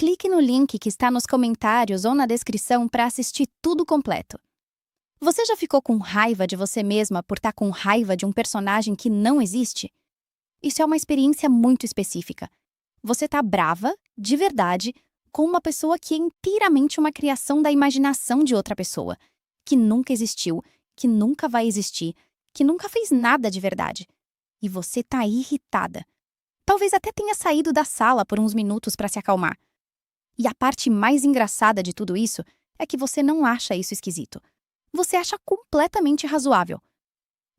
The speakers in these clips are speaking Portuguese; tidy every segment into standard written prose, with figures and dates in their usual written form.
clique no link que está nos comentários ou na descrição para assistir tudo completo. Você já ficou com raiva de você mesma por estar com raiva de um personagem que não existe? Isso é uma experiência muito específica. Você tá brava, de verdade, com uma pessoa que é inteiramente uma criação da imaginação de outra pessoa, que nunca existiu, que nunca vai existir, que nunca fez nada de verdade. E você tá irritada. Talvez até tenha saído da sala por uns minutos para se acalmar. E a parte mais engraçada de tudo isso é que você não acha isso esquisito. Você acha completamente razoável.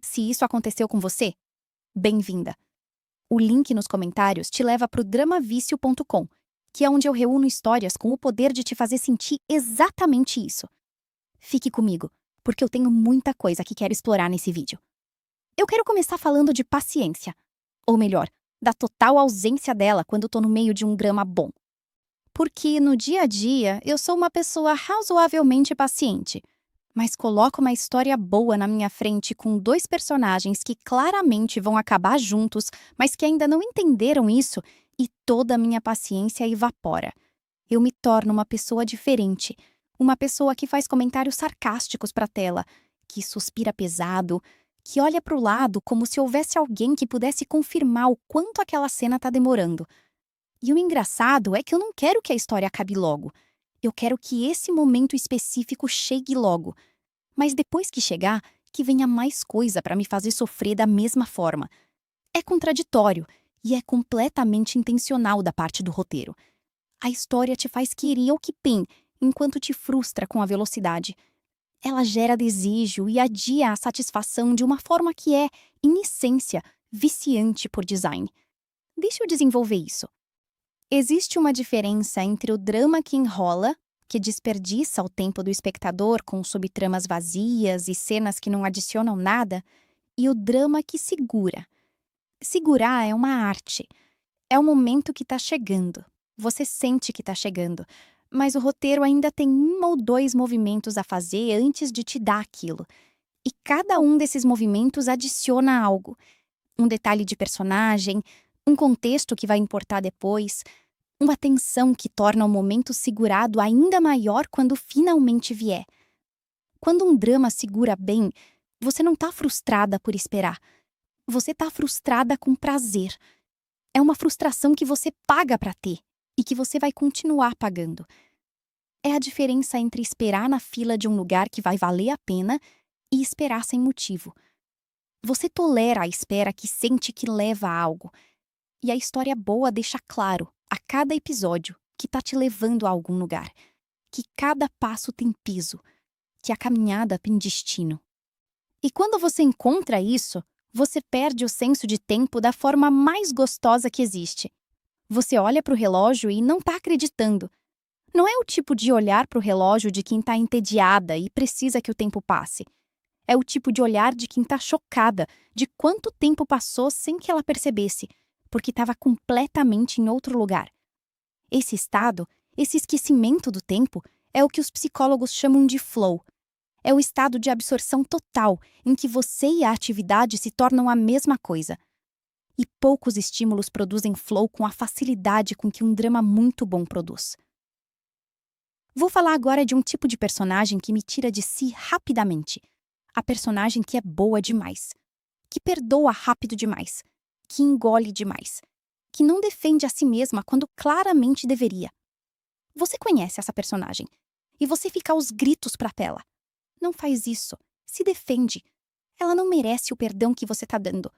Se isso aconteceu com você, bem-vinda. O link nos comentários te leva para o dramavicio.com, que é onde eu reúno histórias com o poder de te fazer sentir exatamente isso. Fique comigo, porque eu tenho muita coisa que quero explorar nesse vídeo. Eu quero começar falando de paciência. Ou melhor, da total ausência dela quando tô no meio de um drama bom. Porque no dia a dia eu sou uma pessoa razoavelmente paciente, mas coloco uma história boa na minha frente com dois personagens que claramente vão acabar juntos, mas que ainda não entenderam isso, e toda a minha paciência evapora. Eu me torno uma pessoa diferente, uma pessoa que faz comentários sarcásticos pra tela, que suspira pesado, que olha pro lado como se houvesse alguém que pudesse confirmar o quanto aquela cena tá demorando. E o engraçado é que eu não quero que a história acabe logo. Eu quero que esse momento específico chegue logo. Mas depois que chegar, que venha mais coisa para me fazer sofrer da mesma forma. É contraditório e é completamente intencional da parte do roteiro. A história te faz querer o que tem, enquanto te frustra com a velocidade. Ela gera desejo e adia a satisfação de uma forma que é, em essência, viciante por design. Deixa eu desenvolver isso. Existe uma diferença entre o drama que enrola, que desperdiça o tempo do espectador com subtramas vazias e cenas que não adicionam nada, e o drama que segura. Segurar é uma arte. É o momento que tá chegando. Você sente que tá chegando, mas o roteiro ainda tem um ou dois movimentos a fazer antes de te dar aquilo. E cada um desses movimentos adiciona algo. Um detalhe de personagem, um contexto que vai importar depois, uma tensão que torna o momento segurado ainda maior quando finalmente vier. Quando um drama segura bem, você não tá frustrada por esperar. Você tá frustrada com prazer. É uma frustração que você paga pra ter e que você vai continuar pagando. É a diferença entre esperar na fila de um lugar que vai valer a pena e esperar sem motivo. Você tolera a espera que sente que leva a algo. E a história boa deixa claro, a cada episódio, que tá te levando a algum lugar. Que cada passo tem peso. Que a caminhada tem destino. E quando você encontra isso, você perde o senso de tempo da forma mais gostosa que existe. Você olha pro relógio e não tá acreditando. Não é o tipo de olhar pro relógio de quem tá entediada e precisa que o tempo passe. É o tipo de olhar de quem tá chocada de quanto tempo passou sem que ela percebesse, porque estava completamente em outro lugar. Esse estado, esse esquecimento do tempo, é o que os psicólogos chamam de flow. É o estado de absorção total em que você e a atividade se tornam a mesma coisa. E poucos estímulos produzem flow com a facilidade com que um drama muito bom produz. Vou falar agora de um tipo de personagem que me tira de si rapidamente. A personagem que é boa demais, que perdoa rápido demais, que engole demais, que não defende a si mesma quando claramente deveria. Você conhece essa personagem e você fica aos gritos pra tela. Não faz isso. Se defende. Ela não merece o perdão que você tá dando.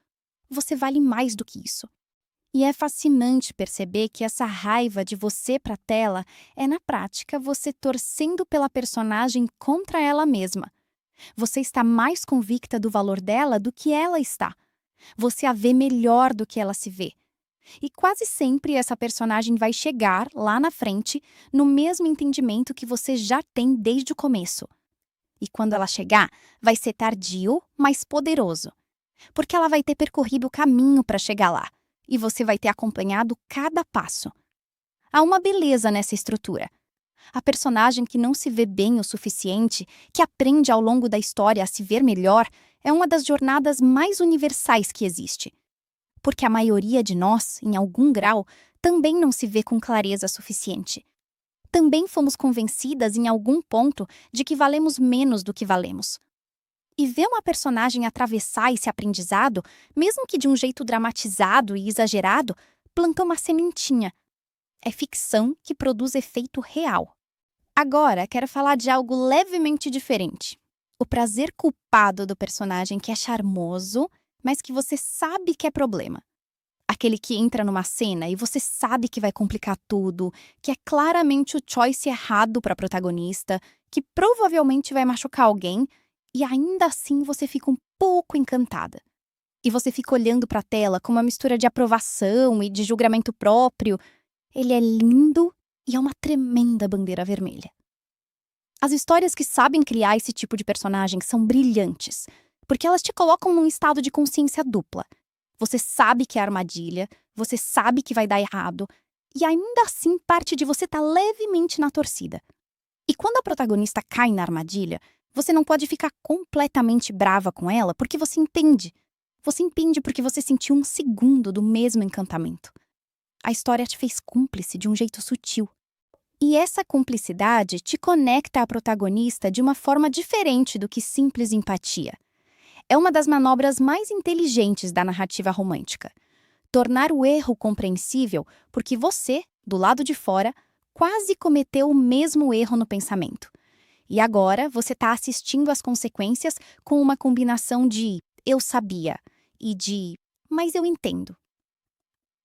Você vale mais do que isso. E é fascinante perceber que essa raiva de você pra tela é, na prática, você torcendo pela personagem contra ela mesma. Você está mais convicta do valor dela do que ela está. Você a vê melhor do que ela se vê. E quase sempre essa personagem vai chegar, lá na frente, no mesmo entendimento que você já tem desde o começo. E quando ela chegar, vai ser tardio, mas poderoso. Porque ela vai ter percorrido o caminho para chegar lá. E você vai ter acompanhado cada passo. Há uma beleza nessa estrutura. A personagem que não se vê bem o suficiente, que aprende ao longo da história a se ver melhor, é uma das jornadas mais universais que existe. Porque a maioria de nós, em algum grau, também não se vê com clareza suficiente. Também fomos convencidas em algum ponto de que valemos menos do que valemos. E ver uma personagem atravessar esse aprendizado, mesmo que de um jeito dramatizado e exagerado, plantou uma sementinha. É ficção que produz efeito real. Agora, quero falar de algo levemente diferente. O prazer culpado do personagem que é charmoso, mas que você sabe que é problema. Aquele que entra numa cena e você sabe que vai complicar tudo, que é claramente o choice errado para a protagonista, que provavelmente vai machucar alguém, e ainda assim você fica um pouco encantada. E você fica olhando para a tela com uma mistura de aprovação e de julgamento próprio. Ele é lindo e é uma tremenda bandeira vermelha. As histórias que sabem criar esse tipo de personagem são brilhantes, porque elas te colocam num estado de consciência dupla. Você sabe que é armadilha, você sabe que vai dar errado, e ainda assim parte de você tá levemente na torcida. E quando a protagonista cai na armadilha, você não pode ficar completamente brava com ela porque você entende. Você entende porque você sentiu um segundo do mesmo encantamento. A história te fez cúmplice de um jeito sutil. E essa cumplicidade te conecta à protagonista de uma forma diferente do que simples empatia. É uma das manobras mais inteligentes da narrativa romântica. Tornar o erro compreensível porque você, do lado de fora, quase cometeu o mesmo erro no pensamento. E agora você está assistindo às consequências com uma combinação de "eu sabia" e de "mas eu entendo".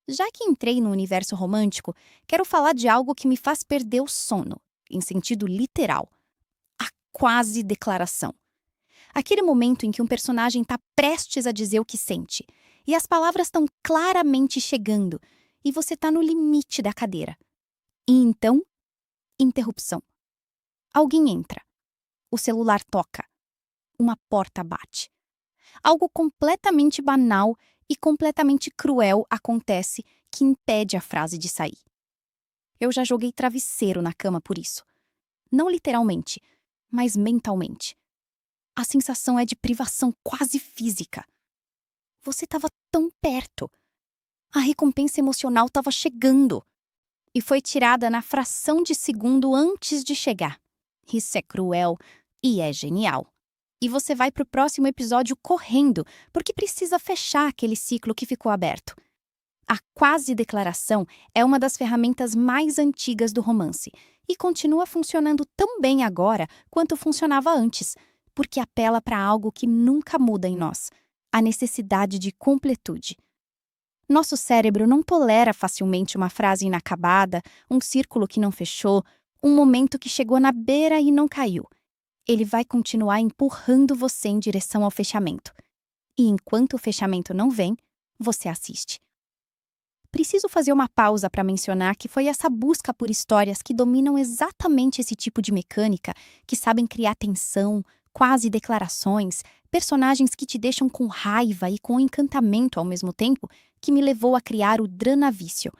Já que entrei no universo romântico, quero falar de algo que me faz perder o sono, em sentido literal. A quase declaração. Aquele momento em que um personagem está prestes a dizer o que sente, e as palavras estão claramente chegando, e você está no limite da cadeira. E então, interrupção. Alguém entra. O celular toca. Uma porta bate. Algo completamente banal e completamente cruel acontece que impede a frase de sair. Eu já joguei travesseiro na cama por isso. Não literalmente, mas mentalmente. A sensação é de privação quase física. Você estava tão perto. A recompensa emocional estava chegando. E foi tirada na fração de segundo antes de chegar. Isso é cruel e é genial. E você vai para o próximo episódio correndo, porque precisa fechar aquele ciclo que ficou aberto. A quase declaração é uma das ferramentas mais antigas do romance e continua funcionando tão bem agora quanto funcionava antes, porque apela para algo que nunca muda em nós: a necessidade de completude. Nosso cérebro não tolera facilmente uma frase inacabada, um círculo que não fechou, um momento que chegou na beira e não caiu. Ele vai continuar empurrando você em direção ao fechamento. E enquanto o fechamento não vem, você assiste. Preciso fazer uma pausa para mencionar que foi essa busca por histórias que dominam exatamente esse tipo de mecânica, que sabem criar tensão, quase declarações, personagens que te deixam com raiva e com encantamento ao mesmo tempo, que me levou a criar o Dranavício,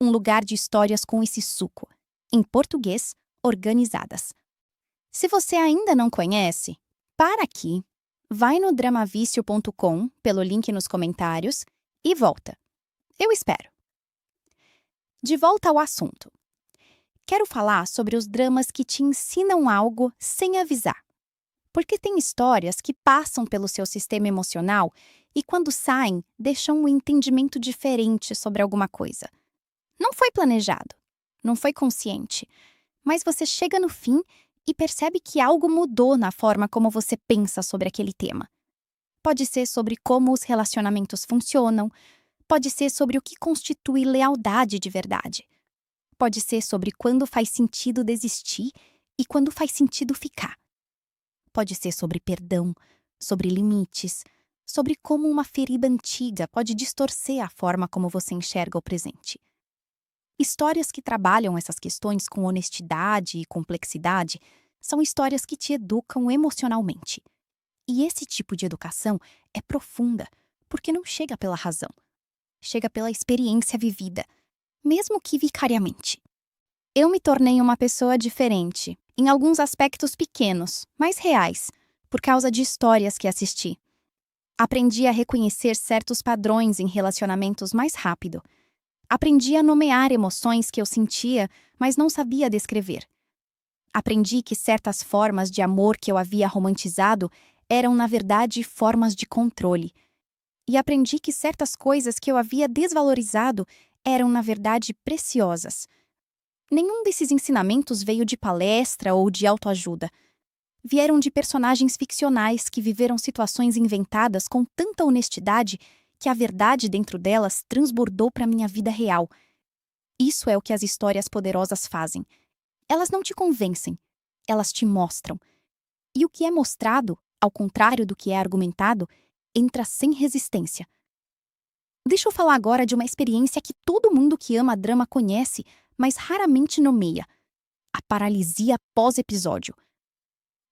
um lugar de histórias com esse suco. Em português, organizadas. Se você ainda não conhece, para aqui, vai no dramavício.com pelo link nos comentários e volta. Eu espero. De volta ao assunto. Quero falar sobre os dramas que te ensinam algo sem avisar. Porque tem histórias que passam pelo seu sistema emocional e quando saem, deixam um entendimento diferente sobre alguma coisa. Não foi planejado, não foi consciente, mas você chega no fim e percebe que algo mudou na forma como você pensa sobre aquele tema. Pode ser sobre como os relacionamentos funcionam, pode ser sobre o que constitui lealdade de verdade. Pode ser sobre quando faz sentido desistir e quando faz sentido ficar. Pode ser sobre perdão, sobre limites, sobre como uma ferida antiga pode distorcer a forma como você enxerga o presente. Histórias que trabalham essas questões com honestidade e complexidade são histórias que te educam emocionalmente. E esse tipo de educação é profunda, porque não chega pela razão. Chega pela experiência vivida, mesmo que vicariamente. Eu me tornei uma pessoa diferente, em alguns aspectos pequenos, mas reais, por causa de histórias que assisti. Aprendi a reconhecer certos padrões em relacionamentos mais rápido. Aprendi a nomear emoções que eu sentia, mas não sabia descrever. Aprendi que certas formas de amor que eu havia romantizado eram, na verdade, formas de controle. E aprendi que certas coisas que eu havia desvalorizado eram, na verdade, preciosas. Nenhum desses ensinamentos veio de palestra ou de autoajuda. Vieram de personagens ficcionais que viveram situações inventadas com tanta honestidade que a verdade dentro delas transbordou para minha vida real. Isso é o que as histórias poderosas fazem. Elas não te convencem, elas te mostram. E o que é mostrado, ao contrário do que é argumentado, entra sem resistência. Deixa eu falar agora de uma experiência que todo mundo que ama drama conhece, mas raramente nomeia: a paralisia pós-episódio.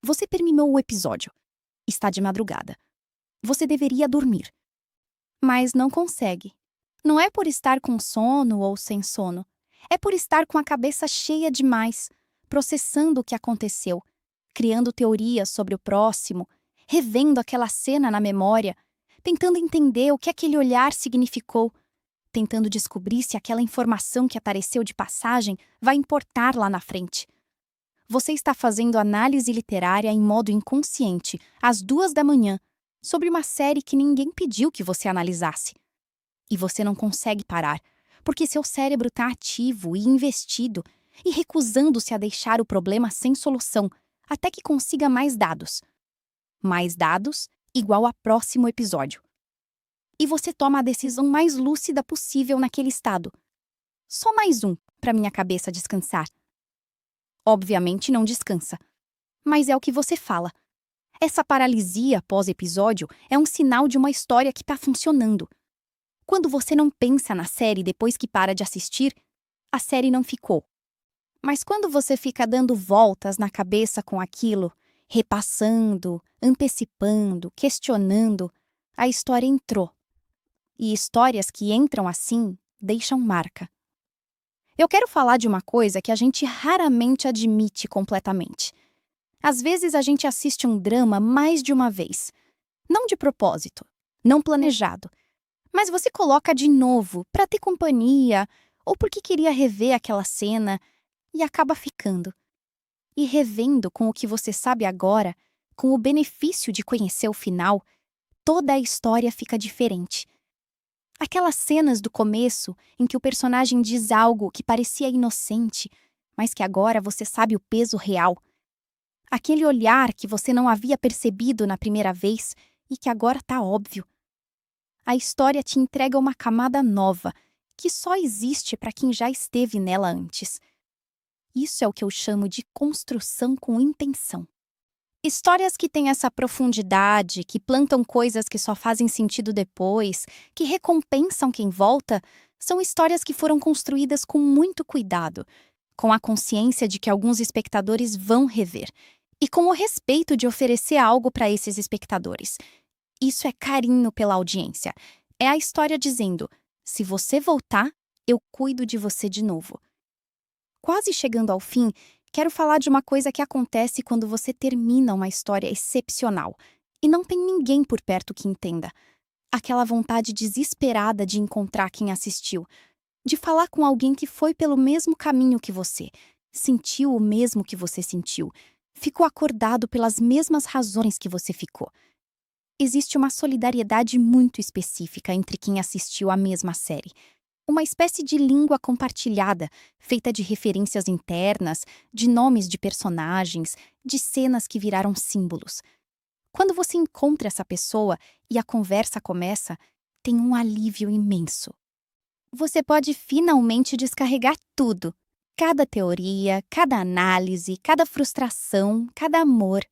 Você terminou o episódio. Está de madrugada. Você deveria dormir. Mas não consegue. Não é por estar com sono ou sem sono. É por estar com a cabeça cheia demais, processando o que aconteceu, criando teorias sobre o próximo, revendo aquela cena na memória, tentando entender o que aquele olhar significou, tentando descobrir se aquela informação que apareceu de passagem vai importar lá na frente. Você está fazendo análise literária em modo inconsciente, às 2 da manhã, sobre uma série que ninguém pediu que você analisasse. E você não consegue parar, porque seu cérebro está ativo e investido, e recusando-se a deixar o problema sem solução, até que consiga mais dados. Mais dados igual a próximo episódio. E você toma a decisão mais lúcida possível naquele estado. Só mais um, para minha cabeça descansar. Obviamente não descansa. Mas é o que você fala. Essa paralisia pós-episódio é um sinal de uma história que está funcionando. Quando você não pensa na série depois que para de assistir, a série não ficou. Mas quando você fica dando voltas na cabeça com aquilo, repassando, antecipando, questionando, a história entrou. E histórias que entram assim deixam marca. Eu quero falar de uma coisa que a gente raramente admite completamente. Às vezes a gente assiste um drama mais de uma vez. Não de propósito, não planejado. Mas você coloca de novo para ter companhia ou porque queria rever aquela cena e acaba ficando. E revendo com o que você sabe agora, com o benefício de conhecer o final, toda a história fica diferente. Aquelas cenas do começo em que o personagem diz algo que parecia inocente, mas que agora você sabe o peso real. Aquele olhar que você não havia percebido na primeira vez e que agora está óbvio. A história te entrega uma camada nova, que só existe para quem já esteve nela antes. Isso é o que eu chamo de construção com intenção. Histórias que têm essa profundidade, que plantam coisas que só fazem sentido depois, que recompensam quem volta, são histórias que foram construídas com muito cuidado, com a consciência de que alguns espectadores vão rever, e com o respeito de oferecer algo para esses espectadores. Isso é carinho pela audiência. É a história dizendo: se você voltar, eu cuido de você de novo. Quase chegando ao fim, quero falar de uma coisa que acontece quando você termina uma história excepcional e não tem ninguém por perto que entenda. Aquela vontade desesperada de encontrar quem assistiu, de falar com alguém que foi pelo mesmo caminho que você, sentiu o mesmo que você sentiu, ficou acordado pelas mesmas razões que você ficou. Existe uma solidariedade muito específica entre quem assistiu à mesma série. Uma espécie de língua compartilhada, feita de referências internas, de nomes de personagens, de cenas que viraram símbolos. Quando você encontra essa pessoa e a conversa começa, tem um alívio imenso. Você pode finalmente descarregar tudo. Cada teoria, cada análise, cada frustração, cada amor.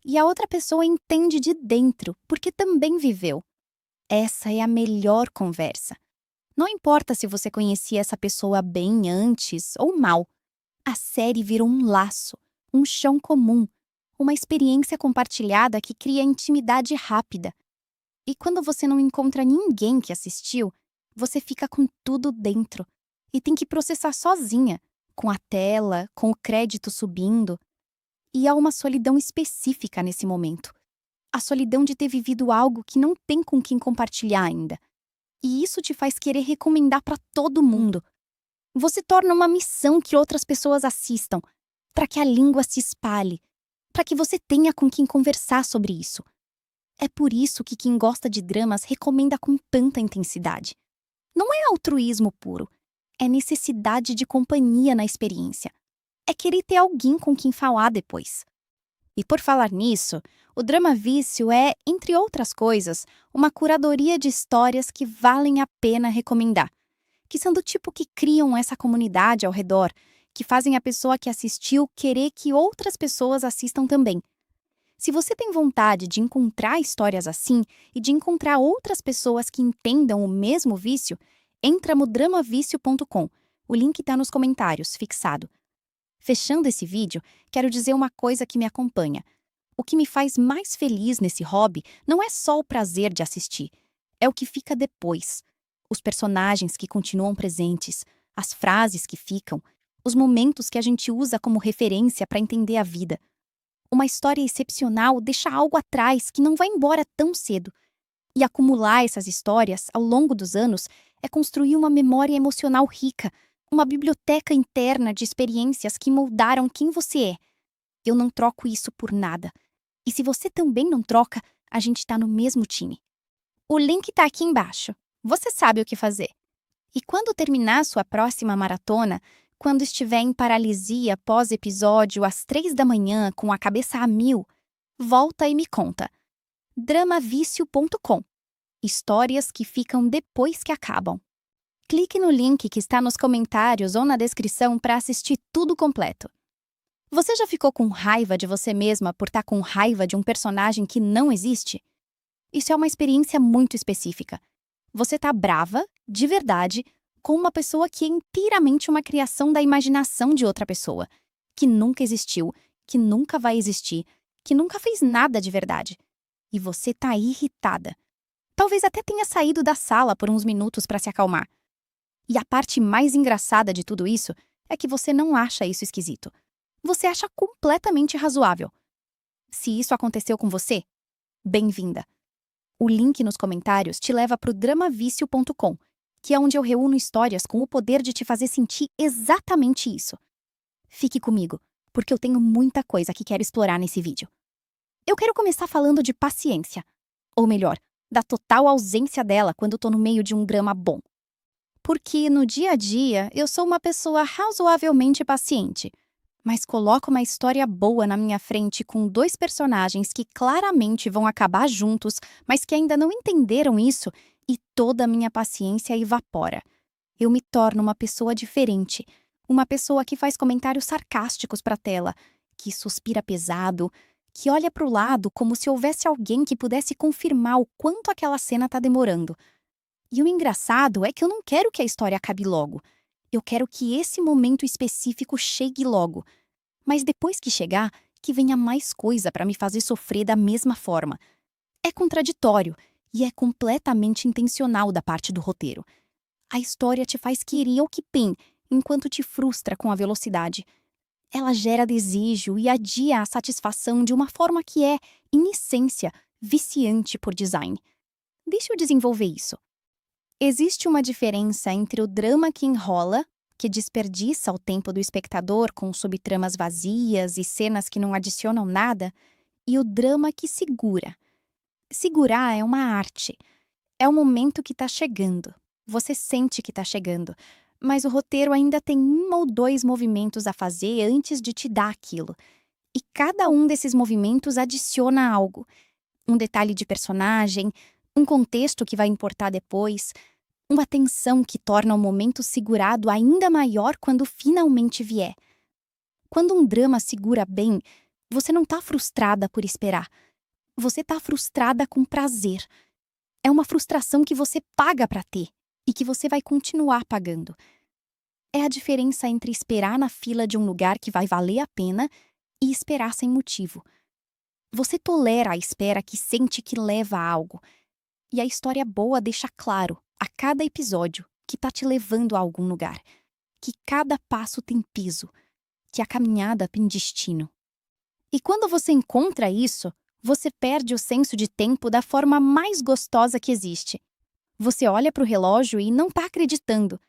E a outra pessoa entende de dentro, porque também viveu. Essa é a melhor conversa. Não importa se você conhecia essa pessoa bem antes ou mal. A série virou um laço, um chão comum, uma experiência compartilhada que cria intimidade rápida. E quando você não encontra ninguém que assistiu, você fica com tudo dentro e tem que processar sozinha, com a tela, com o crédito subindo. E há uma solidão específica nesse momento. A solidão de ter vivido algo que não tem com quem compartilhar ainda. E isso te faz querer recomendar para todo mundo. Você torna uma missão que outras pessoas assistam, para que a língua se espalhe, para que você tenha com quem conversar sobre isso. É por isso que quem gosta de dramas recomenda com tanta intensidade. Não é altruísmo puro, é necessidade de companhia na experiência. É querer ter alguém com quem falar depois. E por falar nisso, o Drama Vício é, entre outras coisas, uma curadoria de histórias que valem a pena recomendar, que são do tipo que criam essa comunidade ao redor, que fazem a pessoa que assistiu querer que outras pessoas assistam também. Se você tem vontade de encontrar histórias assim e de encontrar outras pessoas que entendam o mesmo vício, entra no dramavicio.com. O link está nos comentários, fixado. Fechando esse vídeo, quero dizer uma coisa que me acompanha. O que me faz mais feliz nesse hobby não é só o prazer de assistir, é o que fica depois. Os personagens que continuam presentes, as frases que ficam, os momentos que a gente usa como referência para entender a vida. Uma história excepcional deixa algo atrás que não vai embora tão cedo. E acumular essas histórias ao longo dos anos é construir uma memória emocional rica, uma biblioteca interna de experiências que moldaram quem você é. Eu não troco isso por nada. E se você também não troca, a gente tá no mesmo time. O link tá aqui embaixo. Você sabe o que fazer. E quando terminar sua próxima maratona, quando estiver em paralisia pós-episódio às 3 da manhã com a cabeça a mil, volta e me conta. dramavicio.com. Histórias que ficam depois que acabam. Clique no link que está nos comentários ou na descrição para assistir tudo completo. Você já ficou com raiva de você mesma por estar com raiva de um personagem que não existe? Isso é uma experiência muito específica. Você tá brava, de verdade, com uma pessoa que é inteiramente uma criação da imaginação de outra pessoa, que nunca existiu, que nunca vai existir, que nunca fez nada de verdade. E você tá irritada. Talvez até tenha saído da sala por uns minutos para se acalmar. E a parte mais engraçada de tudo isso é que você não acha isso esquisito. Você acha completamente razoável. Se isso aconteceu com você, bem-vinda. O link nos comentários te leva para o dramavicio.com, que é onde eu reúno histórias com o poder de te fazer sentir exatamente isso. Fique comigo, porque eu tenho muita coisa que quero explorar nesse vídeo. Eu quero começar falando de paciência. Ou melhor, da total ausência dela quando tô no meio de um drama bom. Porque no dia a dia eu sou uma pessoa razoavelmente paciente, mas coloco uma história boa na minha frente com dois personagens que claramente vão acabar juntos, mas que ainda não entenderam isso, e toda a minha paciência evapora. Eu me torno uma pessoa diferente, uma pessoa que faz comentários sarcásticos para a tela, que suspira pesado, que olha para o lado como se houvesse alguém que pudesse confirmar o quanto aquela cena está demorando. E o engraçado é que eu não quero que a história acabe logo. Eu quero que esse momento específico chegue logo. Mas depois que chegar, que venha mais coisa para me fazer sofrer da mesma forma. É contraditório e é completamente intencional da parte do roteiro. A história te faz querer o que tem, enquanto te frustra com a velocidade. Ela gera desejo e adia a satisfação de uma forma que é, em essência, viciante por design. Deixa eu desenvolver isso. Existe uma diferença entre o drama que enrola, que desperdiça o tempo do espectador com subtramas vazias e cenas que não adicionam nada, e o drama que segura. Segurar é uma arte. É o momento que está chegando. Você sente que está chegando, mas o roteiro ainda tem um ou dois movimentos a fazer antes de te dar aquilo. E cada um desses movimentos adiciona algo. Um detalhe de personagem, um contexto que vai importar depois, uma tensão que torna o momento segurado ainda maior quando finalmente vier. Quando um drama segura bem, você não está frustrada por esperar. Você está frustrada com prazer. É uma frustração que você paga para ter e que você vai continuar pagando. É a diferença entre esperar na fila de um lugar que vai valer a pena e esperar sem motivo. Você tolera a espera que sente que leva a algo. E a história boa deixa claro, a cada episódio, que tá te levando a algum lugar. Que cada passo tem peso. Que a caminhada tem destino. E quando você encontra isso, você perde o senso de tempo da forma mais gostosa que existe. Você olha para o relógio e não está acreditando.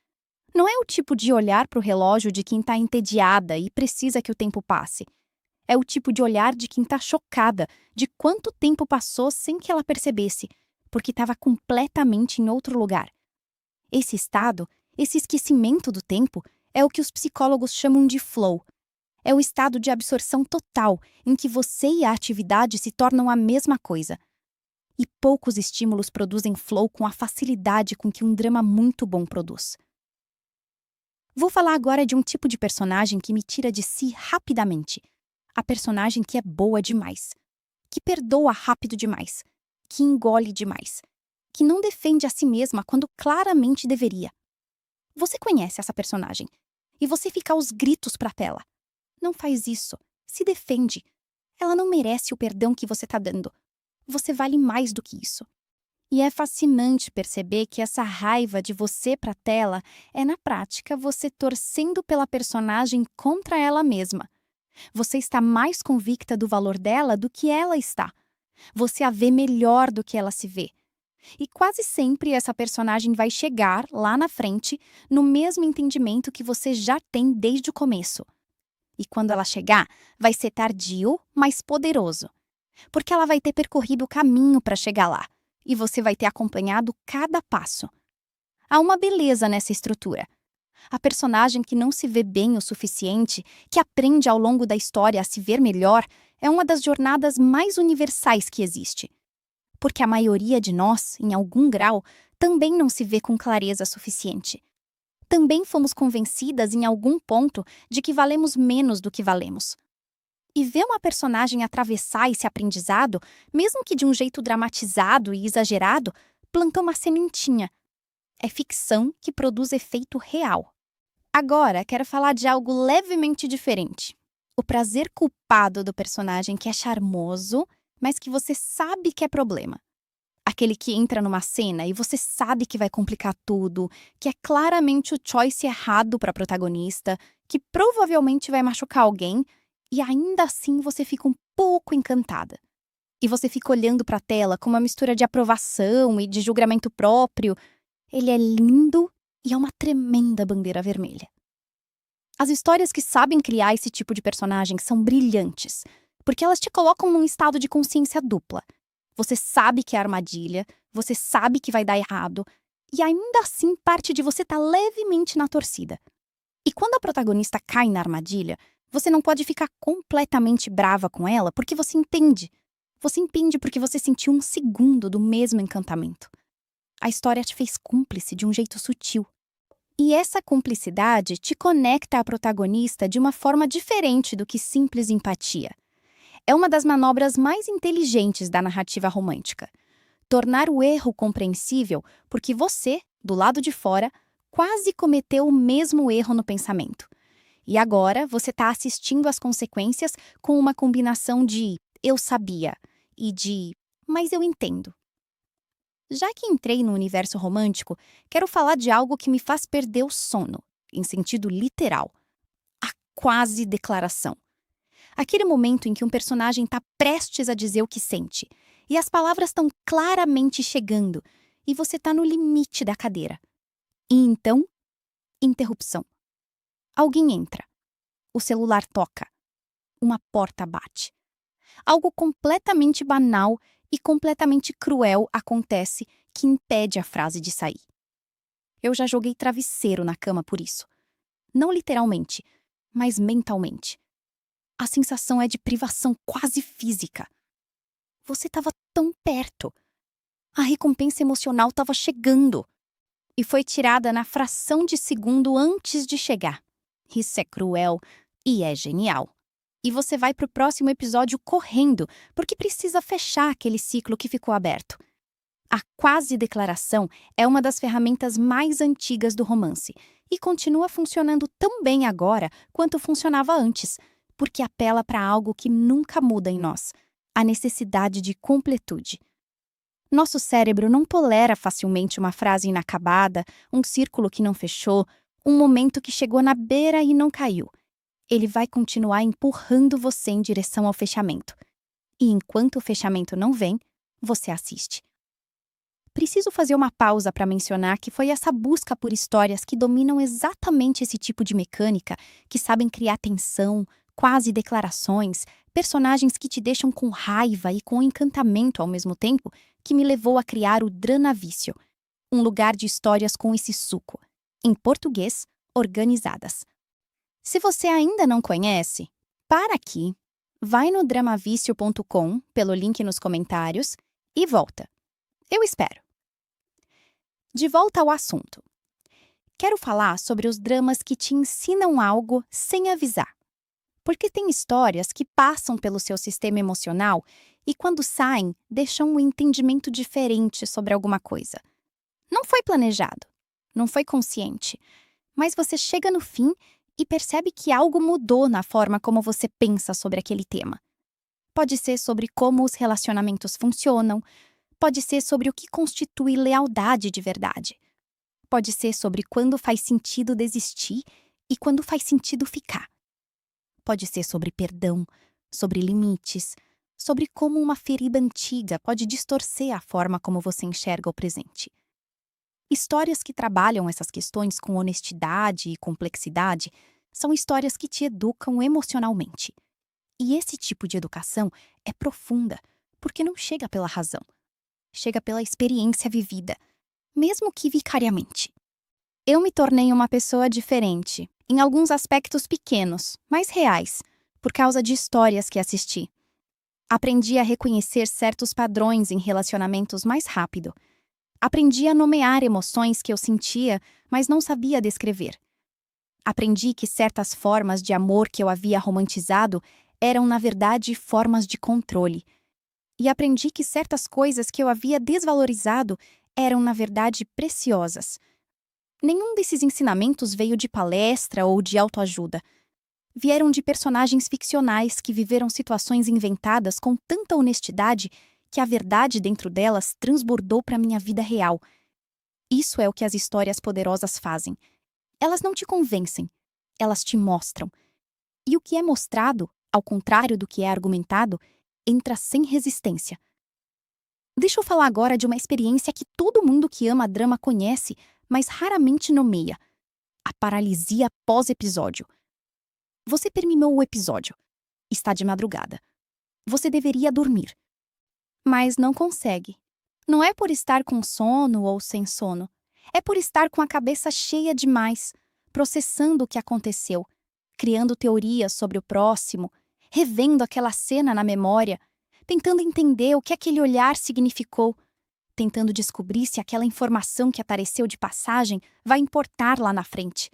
Não é o tipo de olhar para o relógio de quem está entediada e precisa que o tempo passe. É o tipo de olhar de quem está chocada de quanto tempo passou sem que ela percebesse, porque estava completamente em outro lugar. Esse estado, esse esquecimento do tempo, é o que os psicólogos chamam de flow. É o estado de absorção total em que você e a atividade se tornam a mesma coisa. E poucos estímulos produzem flow com a facilidade com que um drama muito bom produz. Vou falar agora de um tipo de personagem que me tira de si rapidamente. A personagem que é boa demais, que perdoa rápido demais, que engole demais, que não defende a si mesma quando claramente deveria. Você conhece essa personagem e você fica aos gritos pra tela. Não faz isso. Se defende. Ela não merece o perdão que você tá dando. Você vale mais do que isso. E é fascinante perceber que essa raiva de você pra tela é, na prática, você torcendo pela personagem contra ela mesma. Você está mais convicta do valor dela do que ela está. Você a vê melhor do que ela se vê. E quase sempre essa personagem vai chegar, lá na frente, no mesmo entendimento que você já tem desde o começo. E quando ela chegar, vai ser tardio, mas poderoso. Porque ela vai ter percorrido o caminho para chegar lá. E você vai ter acompanhado cada passo. Há uma beleza nessa estrutura. A personagem que não se vê bem o suficiente, que aprende ao longo da história a se ver melhor, é uma das jornadas mais universais que existe. Porque a maioria de nós, em algum grau, também não se vê com clareza suficiente. Também fomos convencidas em algum ponto de que valemos menos do que valemos. E ver uma personagem atravessar esse aprendizado, mesmo que de um jeito dramatizado e exagerado, plantou uma sementinha. É ficção que produz efeito real. Agora, quero falar de algo levemente diferente. O prazer culpado do personagem que é charmoso, mas que você sabe que é problema. Aquele que entra numa cena e você sabe que vai complicar tudo, que é claramente o choice errado para a protagonista, que provavelmente vai machucar alguém, e ainda assim você fica um pouco encantada. E você fica olhando para a tela com uma mistura de aprovação e de julgamento próprio. Ele é lindo e é uma tremenda bandeira vermelha. As histórias que sabem criar esse tipo de personagem são brilhantes, porque elas te colocam num estado de consciência dupla. Você sabe que é armadilha, você sabe que vai dar errado, e ainda assim parte de você tá levemente na torcida. E quando a protagonista cai na armadilha, você não pode ficar completamente brava com ela porque você entende. Você entende porque você sentiu um segundo do mesmo encantamento. A história te fez cúmplice de um jeito sutil. E essa cumplicidade te conecta à protagonista de uma forma diferente do que simples empatia. É uma das manobras mais inteligentes da narrativa romântica. Tornar o erro compreensível porque você, do lado de fora, quase cometeu o mesmo erro no pensamento. E agora você está assistindo às consequências com uma combinação de "eu sabia" e de "mas eu entendo". Já que entrei no universo romântico, quero falar de algo que me faz perder o sono, em sentido literal. A quase declaração. Aquele momento em que um personagem está prestes a dizer o que sente, e as palavras estão claramente chegando, e você está no limite da cadeira. E então, interrupção. Alguém entra. O celular toca. Uma porta bate. Algo completamente banal e completamente cruel acontece que impede a frase de sair. Eu já joguei travesseiro na cama por isso. Não literalmente, mas mentalmente. A sensação é de privação quase física. Você estava tão perto. A recompensa emocional estava chegando. E foi tirada na fração de segundo antes de chegar. Isso é cruel e é genial. E você vai pro próximo episódio correndo, porque precisa fechar aquele ciclo que ficou aberto. A quase declaração é uma das ferramentas mais antigas do romance e continua funcionando tão bem agora quanto funcionava antes, porque apela para algo que nunca muda em nós: a necessidade de completude. Nosso cérebro não tolera facilmente uma frase inacabada, um círculo que não fechou, um momento que chegou na beira e não caiu. Ele vai continuar empurrando você em direção ao fechamento. E enquanto o fechamento não vem, você assiste. Preciso fazer uma pausa para mencionar que foi essa busca por histórias que dominam exatamente esse tipo de mecânica, que sabem criar tensão, quase declarações, personagens que te deixam com raiva e com encantamento ao mesmo tempo, que me levou a criar o Dranavício, um lugar de histórias com esse suco. Em português, organizadas. Se você ainda não conhece, para aqui, vai no dramavício.com pelo link nos comentários e volta. Eu espero. De volta ao assunto. Quero falar sobre os dramas que te ensinam algo sem avisar. Porque tem histórias que passam pelo seu sistema emocional e, quando saem, deixam um entendimento diferente sobre alguma coisa. Não foi planejado, não foi consciente, mas você chega no fim e percebe que algo mudou na forma como você pensa sobre aquele tema. Pode ser sobre como os relacionamentos funcionam, pode ser sobre o que constitui lealdade de verdade. Pode ser sobre quando faz sentido desistir e quando faz sentido ficar. Pode ser sobre perdão, sobre limites, sobre como uma ferida antiga pode distorcer a forma como você enxerga o presente. Histórias que trabalham essas questões com honestidade e complexidade são histórias que te educam emocionalmente. E esse tipo de educação é profunda, porque não chega pela razão. Chega pela experiência vivida, mesmo que vicariamente. Eu me tornei uma pessoa diferente, em alguns aspectos pequenos, mas reais, por causa de histórias que assisti. Aprendi a reconhecer certos padrões em relacionamentos mais rápido. Aprendi a nomear emoções que eu sentia, mas não sabia descrever. Aprendi que certas formas de amor que eu havia romantizado eram, na verdade, formas de controle. E aprendi que certas coisas que eu havia desvalorizado eram, na verdade, preciosas. Nenhum desses ensinamentos veio de palestra ou de autoajuda. Vieram de personagens ficcionais que viveram situações inventadas com tanta honestidade que a verdade dentro delas transbordou para minha vida real. Isso é o que as histórias poderosas fazem. Elas não te convencem, elas te mostram. E o que é mostrado, ao contrário do que é argumentado, entra sem resistência. Deixa eu falar agora de uma experiência que todo mundo que ama drama conhece, mas raramente nomeia: a paralisia pós-episódio. Você terminou o episódio. Está de madrugada. Você deveria dormir. Mas não consegue. Não é por estar com sono ou sem sono. É por estar com a cabeça cheia demais, processando o que aconteceu, criando teorias sobre o próximo, revendo aquela cena na memória, tentando entender o que aquele olhar significou, tentando descobrir se aquela informação que apareceu de passagem vai importar lá na frente.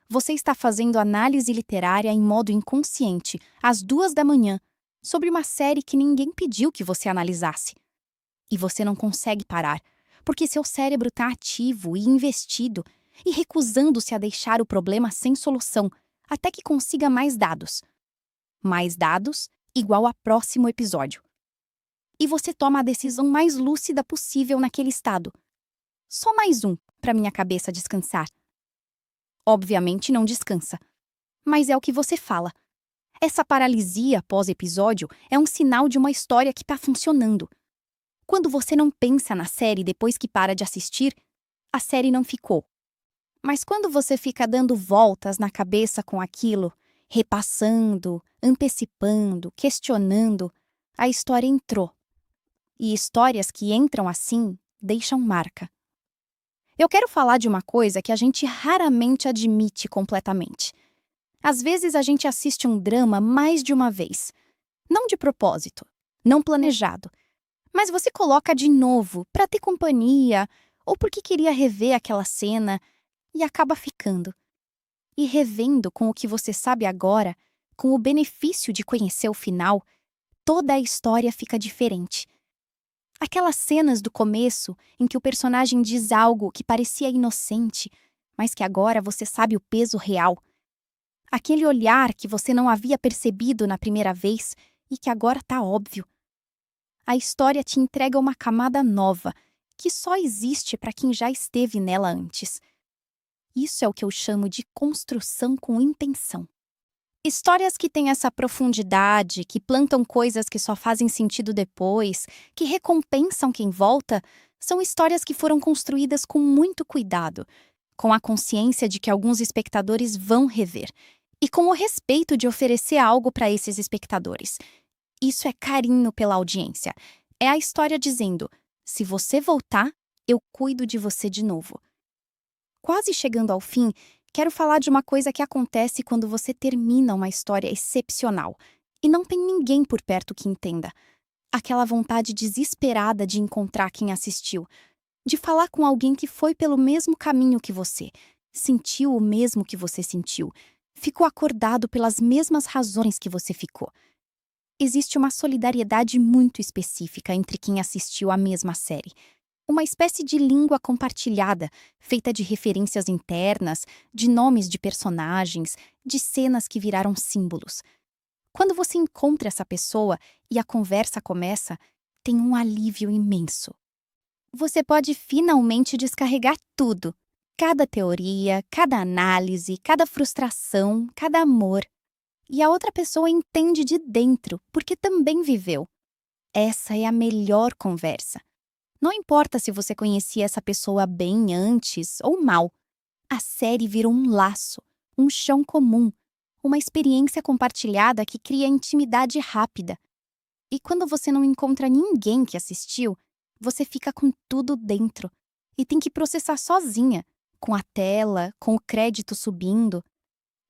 Você está fazendo análise literária em modo inconsciente, às 2 da manhã, sobre uma série que ninguém pediu que você analisasse. E você não consegue parar, porque seu cérebro está ativo e investido, e recusando-se a deixar o problema sem solução, até que consiga mais dados. Mais dados igual a próximo episódio. E você toma a decisão mais lúcida possível naquele estado. Só mais um para minha cabeça descansar. Obviamente não descansa. Mas é o que você fala. Essa paralisia pós-episódio é um sinal de uma história que está funcionando. Quando você não pensa na série depois que para de assistir, a série não ficou. Mas quando você fica dando voltas na cabeça com aquilo, repassando, antecipando, questionando, a história entrou. E histórias que entram assim deixam marca. Eu quero falar de uma coisa que a gente raramente admite completamente. Às vezes a gente assiste um drama mais de uma vez. Não de propósito, não planejado. Mas você coloca de novo para ter companhia ou porque queria rever aquela cena e acaba ficando. E revendo com o que você sabe agora, com o benefício de conhecer o final, toda a história fica diferente. Aquelas cenas do começo em que o personagem diz algo que parecia inocente, mas que agora você sabe o peso real. Aquele olhar que você não havia percebido na primeira vez e que agora está óbvio. A história te entrega uma camada nova, que só existe para quem já esteve nela antes. Isso é o que eu chamo de construção com intenção. Histórias que têm essa profundidade, que plantam coisas que só fazem sentido depois, que recompensam quem volta, São histórias que foram construídas com muito cuidado, com a consciência de que alguns espectadores vão rever, e com o respeito de oferecer algo para esses espectadores. Isso é carinho pela audiência. É a história dizendo: se você voltar, eu cuido de você de novo. Quase chegando ao fim, quero falar de uma coisa que acontece quando você termina uma história excepcional e não tem ninguém por perto que entenda. Aquela vontade desesperada de encontrar quem assistiu, de falar com alguém que foi pelo mesmo caminho que você, sentiu o mesmo que você sentiu, ficou acordado pelas mesmas razões que você ficou. Existe uma solidariedade muito específica entre quem assistiu à mesma série. Uma espécie de língua compartilhada, feita de referências internas, de nomes de personagens, de cenas que viraram símbolos. Quando você encontra essa pessoa e a conversa começa, tem um alívio imenso. Você pode finalmente descarregar tudo. Cada teoria, cada análise, cada frustração, cada amor. E a outra pessoa entende de dentro, porque também viveu. Essa é a melhor conversa. Não importa se você conhecia essa pessoa bem antes ou mal. A série virou um laço, um chão comum, uma experiência compartilhada que cria intimidade rápida. E quando você não encontra ninguém que assistiu, você fica com tudo dentro e tem que processar sozinha, com a tela, com o crédito subindo.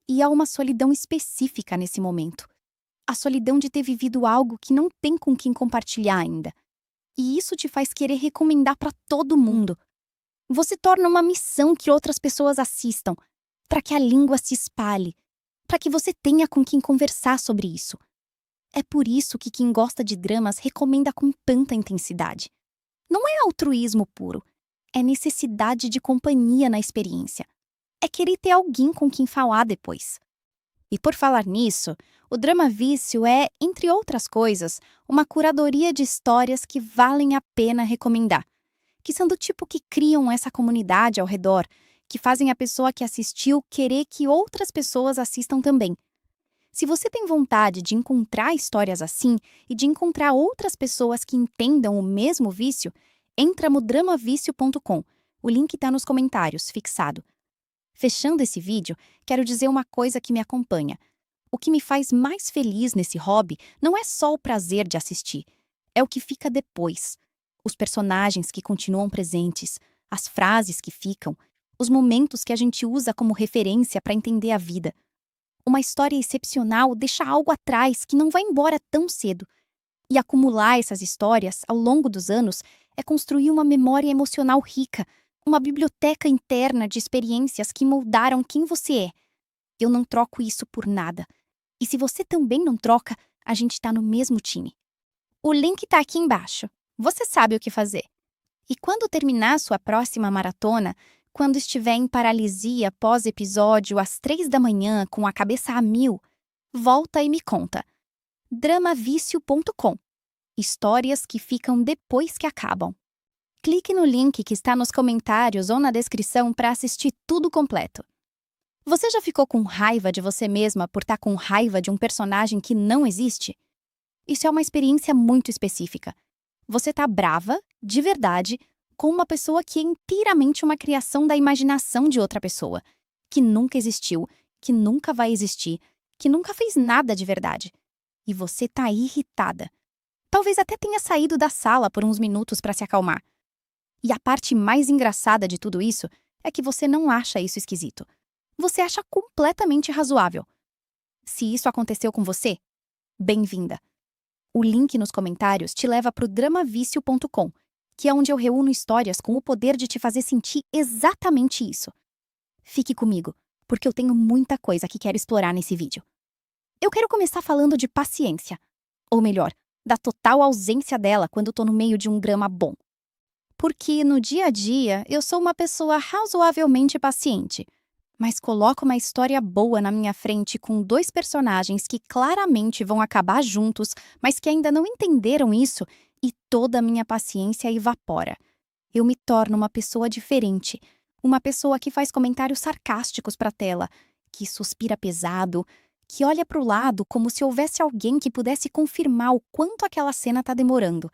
E há uma solidão específica nesse momento. A solidão de ter vivido algo que não tem com quem compartilhar ainda. E isso te faz querer recomendar para todo mundo. Você torna uma missão que outras pessoas assistam, para que a língua se espalhe, para que você tenha com quem conversar sobre isso. É por isso que quem gosta de dramas recomenda com tanta intensidade. Não é altruísmo puro, é necessidade de companhia na experiência. É querer ter alguém com quem falar depois. E por falar nisso, o Drama Vício é, entre outras coisas, uma curadoria de histórias que valem a pena recomendar, que são do tipo que criam essa comunidade ao redor, que fazem a pessoa que assistiu querer que outras pessoas assistam também. Se você tem vontade de encontrar histórias assim e de encontrar outras pessoas que entendam o mesmo vício, entra no dramavicio.com. O link está nos comentários, fixado. Fechando esse vídeo, quero dizer uma coisa que me acompanha. O que me faz mais feliz nesse hobby não é só o prazer de assistir, é o que fica depois. Os personagens que continuam presentes, as frases que ficam, os momentos que a gente usa como referência para entender a vida. Uma história excepcional deixa algo atrás que não vai embora tão cedo. E acumular essas histórias ao longo dos anos é construir uma memória emocional rica, uma biblioteca interna de experiências que moldaram quem você é. Eu não troco isso por nada. E se você também não troca, a gente tá no mesmo time. O link tá aqui embaixo. Você sabe o que fazer. E quando terminar sua próxima maratona, quando estiver em paralisia pós-episódio às 3 da manhã com a cabeça a mil, volta e me conta. dramavicio.com. Histórias que ficam depois que acabam. Clique no link que está nos comentários ou na descrição para assistir tudo completo. Você já ficou com raiva de você mesma por estar com raiva de um personagem que não existe? Isso é uma experiência muito específica. Você tá brava, de verdade, com uma pessoa que é inteiramente uma criação da imaginação de outra pessoa, que nunca existiu, que nunca vai existir, que nunca fez nada de verdade. E você tá irritada. Talvez até tenha saído da sala por uns minutos para se acalmar. E a parte mais engraçada de tudo isso é que você não acha isso esquisito. Você acha completamente razoável. Se isso aconteceu com você, bem-vinda. O link nos comentários te leva para o dramavicio.com, que é onde eu reúno histórias com o poder de te fazer sentir exatamente isso. Fique comigo, porque eu tenho muita coisa que quero explorar nesse vídeo. Eu quero começar falando de paciência. Ou melhor, da total ausência dela quando tô no meio de um drama bom. Porque no dia a dia eu sou uma pessoa razoavelmente paciente, mas coloco uma história boa na minha frente com dois personagens que claramente vão acabar juntos, mas que ainda não entenderam isso, e toda a minha paciência evapora. Eu me torno uma pessoa diferente, uma pessoa que faz comentários sarcásticos para a tela, que suspira pesado, que olha para o lado como se houvesse alguém que pudesse confirmar o quanto aquela cena está demorando.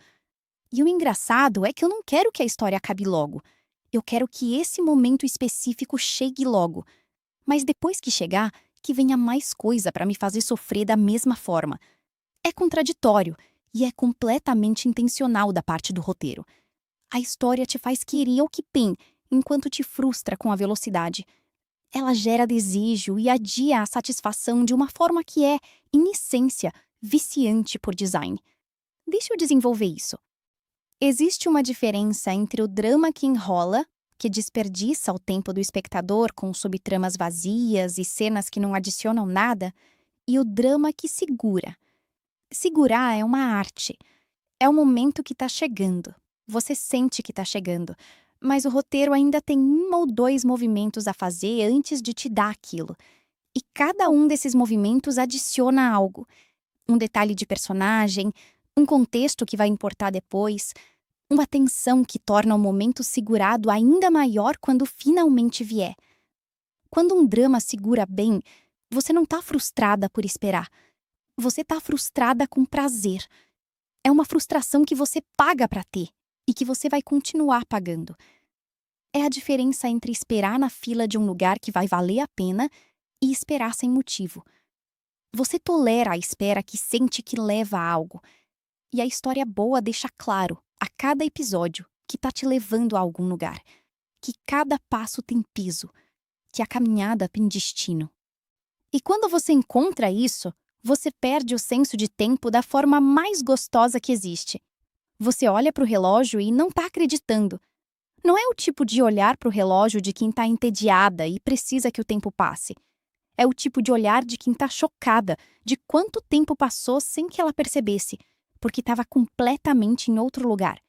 E o engraçado é que eu não quero que a história acabe logo. Eu quero que esse momento específico chegue logo. Mas depois que chegar, que venha mais coisa para me fazer sofrer da mesma forma. É contraditório e é completamente intencional da parte do roteiro. A história te faz querer o que tem, enquanto te frustra com a velocidade. Ela gera desejo e adia a satisfação de uma forma que é, em essência, viciante por design. Deixa eu desenvolver isso. Existe uma diferença entre o drama que enrola, que desperdiça o tempo do espectador com subtramas vazias e cenas que não adicionam nada, e o drama que segura. Segurar é uma arte. É o momento que está chegando. Você sente que está chegando, mas o roteiro ainda tem 1 ou 2 movimentos a fazer antes de te dar aquilo. E cada um desses movimentos adiciona algo. Um detalhe de personagem, um contexto que vai importar depois, uma tensão que torna o momento segurado ainda maior quando finalmente vier. Quando um drama segura bem, você não está frustrada por esperar. Você está frustrada com prazer. É uma frustração que você paga para ter e que você vai continuar pagando. É a diferença entre esperar na fila de um lugar que vai valer a pena e esperar sem motivo. Você tolera a espera que sente que leva a algo. E a história boa deixa claro, a cada episódio, que tá te levando a algum lugar. Que cada passo tem peso. Que a caminhada tem destino. E quando você encontra isso, você perde o senso de tempo da forma mais gostosa que existe. Você olha para o relógio e não tá acreditando. Não é o tipo de olhar para o relógio de quem tá entediada e precisa que o tempo passe. É o tipo de olhar de quem tá chocada de quanto tempo passou sem que ela percebesse, porque estava completamente em outro lugar.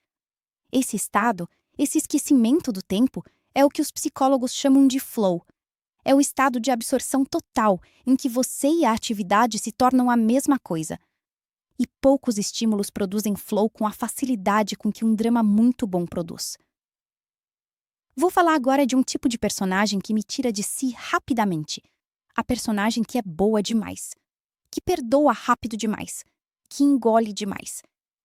Esse estado, esse esquecimento do tempo, é o que os psicólogos chamam de flow. É o estado de absorção total, em que você e a atividade se tornam a mesma coisa. E poucos estímulos produzem flow com a facilidade com que um drama muito bom produz. Vou falar agora de um tipo de personagem que me tira de si rapidamente. A personagem que é boa demais. Que perdoa rápido demais. Que engole demais.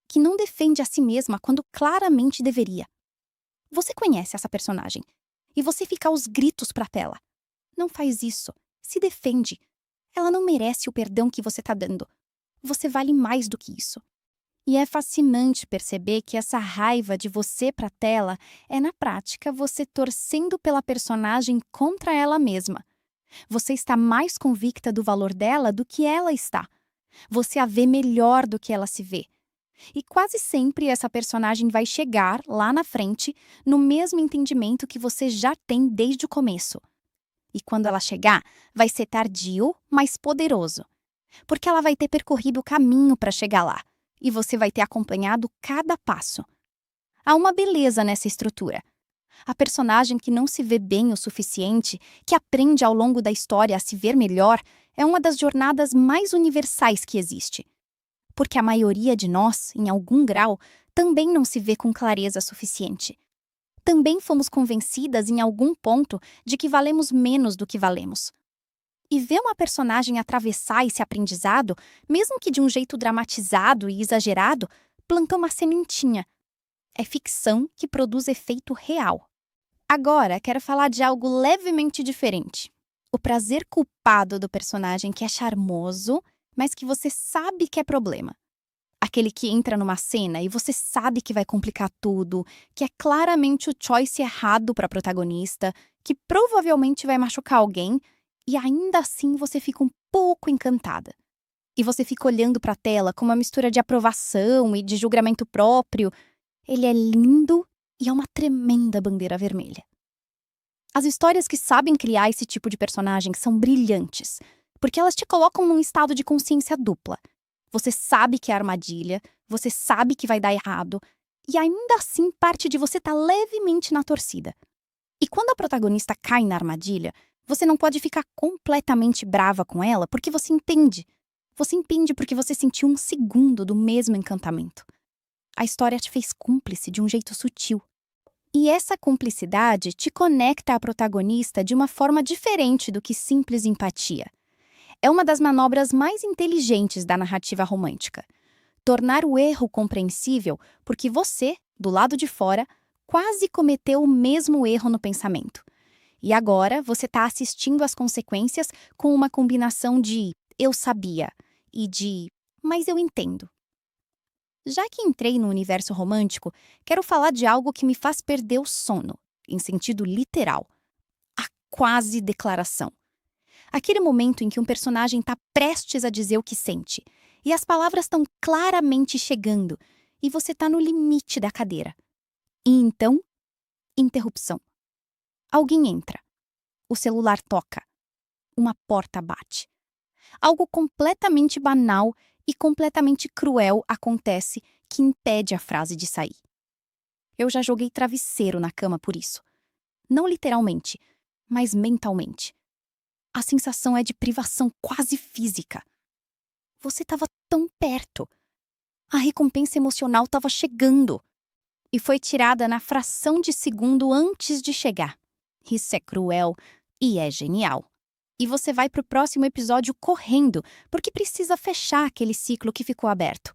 Que não defende a si mesma quando claramente deveria. Você conhece essa personagem. E você fica aos gritos pra tela. Não faz isso. Se defende. Ela não merece o perdão que você tá dando. Você vale mais do que isso. E é fascinante perceber que essa raiva de você pra tela é, na prática, você torcendo pela personagem contra ela mesma. Você está mais convicta do valor dela do que ela está. Você a vê melhor do que ela se vê. E quase sempre essa personagem vai chegar, lá na frente, no mesmo entendimento que você já tem desde o começo. E quando ela chegar, vai ser tardio, mas poderoso. Porque ela vai ter percorrido o caminho para chegar lá. E você vai ter acompanhado cada passo. Há uma beleza nessa estrutura. A personagem que não se vê bem o suficiente, que aprende ao longo da história a se ver melhor, é uma das jornadas mais universais que existe. Porque a maioria de nós, em algum grau, também não se vê com clareza suficiente. Também fomos convencidas em algum ponto de que valemos menos do que valemos. E ver uma personagem atravessar esse aprendizado, mesmo que de um jeito dramatizado e exagerado, plantou uma sementinha. É ficção que produz efeito real. Agora, quero falar de algo levemente diferente. O prazer culpado do personagem que é charmoso, mas que você sabe que é problema. Aquele que entra numa cena e você sabe que vai complicar tudo, que é claramente o choice errado para a protagonista, que provavelmente vai machucar alguém, e ainda assim você fica um pouco encantada. E você fica olhando para a tela com uma mistura de aprovação e de julgamento próprio. Ele é lindo e é uma tremenda bandeira vermelha. As histórias que sabem criar esse tipo de personagem são brilhantes, porque elas te colocam num estado de consciência dupla. Você sabe que é armadilha, você sabe que vai dar errado, e ainda assim parte de você tá levemente na torcida. E quando a protagonista cai na armadilha, você não pode ficar completamente brava com ela porque você entende. Você entende porque você sentiu um segundo do mesmo encantamento. A história te fez cúmplice de um jeito sutil. E essa cumplicidade te conecta à protagonista de uma forma diferente do que simples empatia. É uma das manobras mais inteligentes da narrativa romântica. tornar o erro compreensível porque você, do lado de fora, quase cometeu o mesmo erro no pensamento. E agora você está assistindo às consequências com uma combinação de eu sabia e de mas eu entendo. Já que entrei no universo romântico, quero falar de algo que me faz perder o sono, em sentido literal. A quase declaração. Aquele momento em que um personagem está prestes a dizer o que sente, e as palavras estão claramente chegando, e você está no limite da cadeira. E então, interrupção. Alguém entra. O celular toca. Uma porta bate. Algo completamente banal e completamente cruel acontece que impede a frase de sair. Eu já joguei travesseiro na cama por isso. Não literalmente, mas mentalmente. A sensação é de privação quase física. Você estava tão perto. A recompensa emocional estava chegando. E foi tirada na fração de segundo antes de chegar. Isso é cruel e é genial. E você vai pro próximo episódio correndo, porque precisa fechar aquele ciclo que ficou aberto.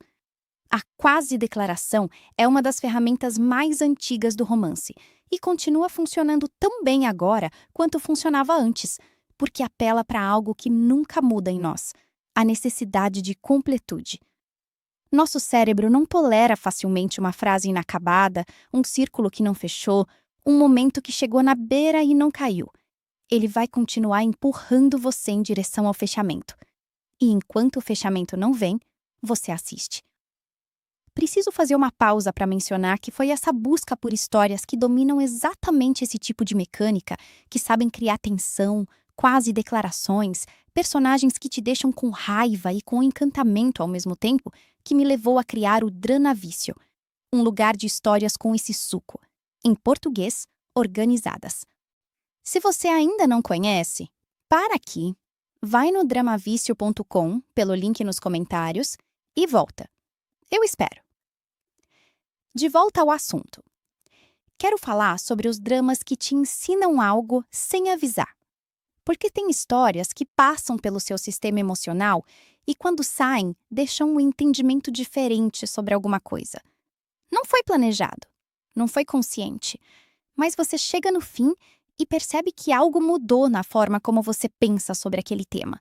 A quase declaração é uma das ferramentas mais antigas do romance e continua funcionando tão bem agora quanto funcionava antes, porque apela para algo que nunca muda em nós: a necessidade de completude. Nosso cérebro não tolera facilmente uma frase inacabada, um círculo que não fechou, um momento que chegou na beira e não caiu. Ele vai continuar empurrando você em direção ao fechamento. E enquanto o fechamento não vem, você assiste. Preciso fazer uma pausa para mencionar que foi essa busca por histórias que dominam exatamente esse tipo de mecânica, que sabem criar tensão, quase declarações, personagens que te deixam com raiva e com encantamento ao mesmo tempo, que me levou a criar o Dranavício, um lugar de histórias com esse suco. Em português, organizadas. Se você ainda não conhece, para aqui, vai no dramavício.com pelo link nos comentários e volta. Eu espero. De volta ao assunto. Quero falar sobre os dramas que te ensinam algo sem avisar. Porque tem histórias que passam pelo seu sistema emocional e, quando saem, deixam um entendimento diferente sobre alguma coisa. Não foi planejado, não foi consciente, mas você chega no fim e percebe que algo mudou na forma como você pensa sobre aquele tema.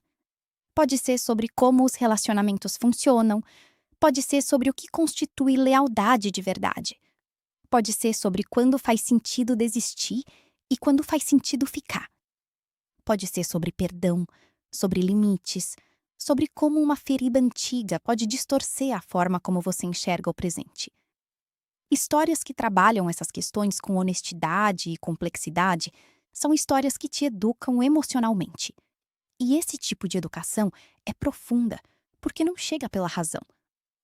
Pode ser sobre como os relacionamentos funcionam, pode ser sobre o que constitui lealdade de verdade. Pode ser sobre quando faz sentido desistir e quando faz sentido ficar. Pode ser sobre perdão, sobre limites, sobre como uma ferida antiga pode distorcer a forma como você enxerga o presente. Histórias que trabalham essas questões com honestidade e complexidade são histórias que te educam emocionalmente. E esse tipo de educação é profunda, porque não chega pela razão.